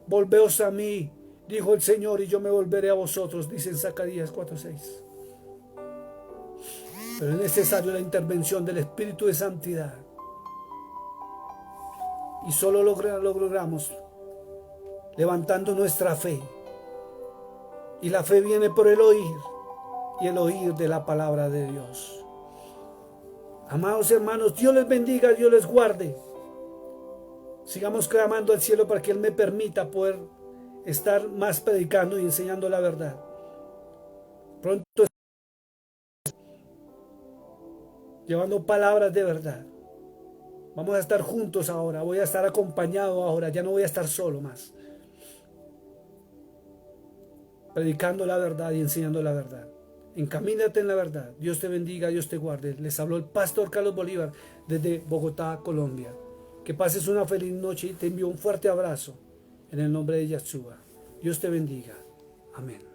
Volveos a mí, dijo el Señor, y yo me volveré a vosotros, dice en Zacarías 4:6. Pero es necesario la intervención del Espíritu de Santidad. Y solo lo logramos levantando nuestra fe. Y la fe viene por el oír, y el oír de la palabra de Dios. Amados hermanos, Dios les bendiga, Dios les guarde. Sigamos clamando al cielo para que Él me permita poder estar más predicando y enseñando la verdad. Pronto llevando palabras de verdad. Vamos a estar juntos ahora, voy a estar acompañado ahora, ya no voy a estar solo más. Predicando la verdad y enseñando la verdad. Encamínate en la verdad. Dios te bendiga, Dios te guarde. Les habló el pastor Carlos Bolívar desde Bogotá, Colombia. Que pases una feliz noche y te envío un fuerte abrazo en el nombre de Yahshua. Dios te bendiga. Amén.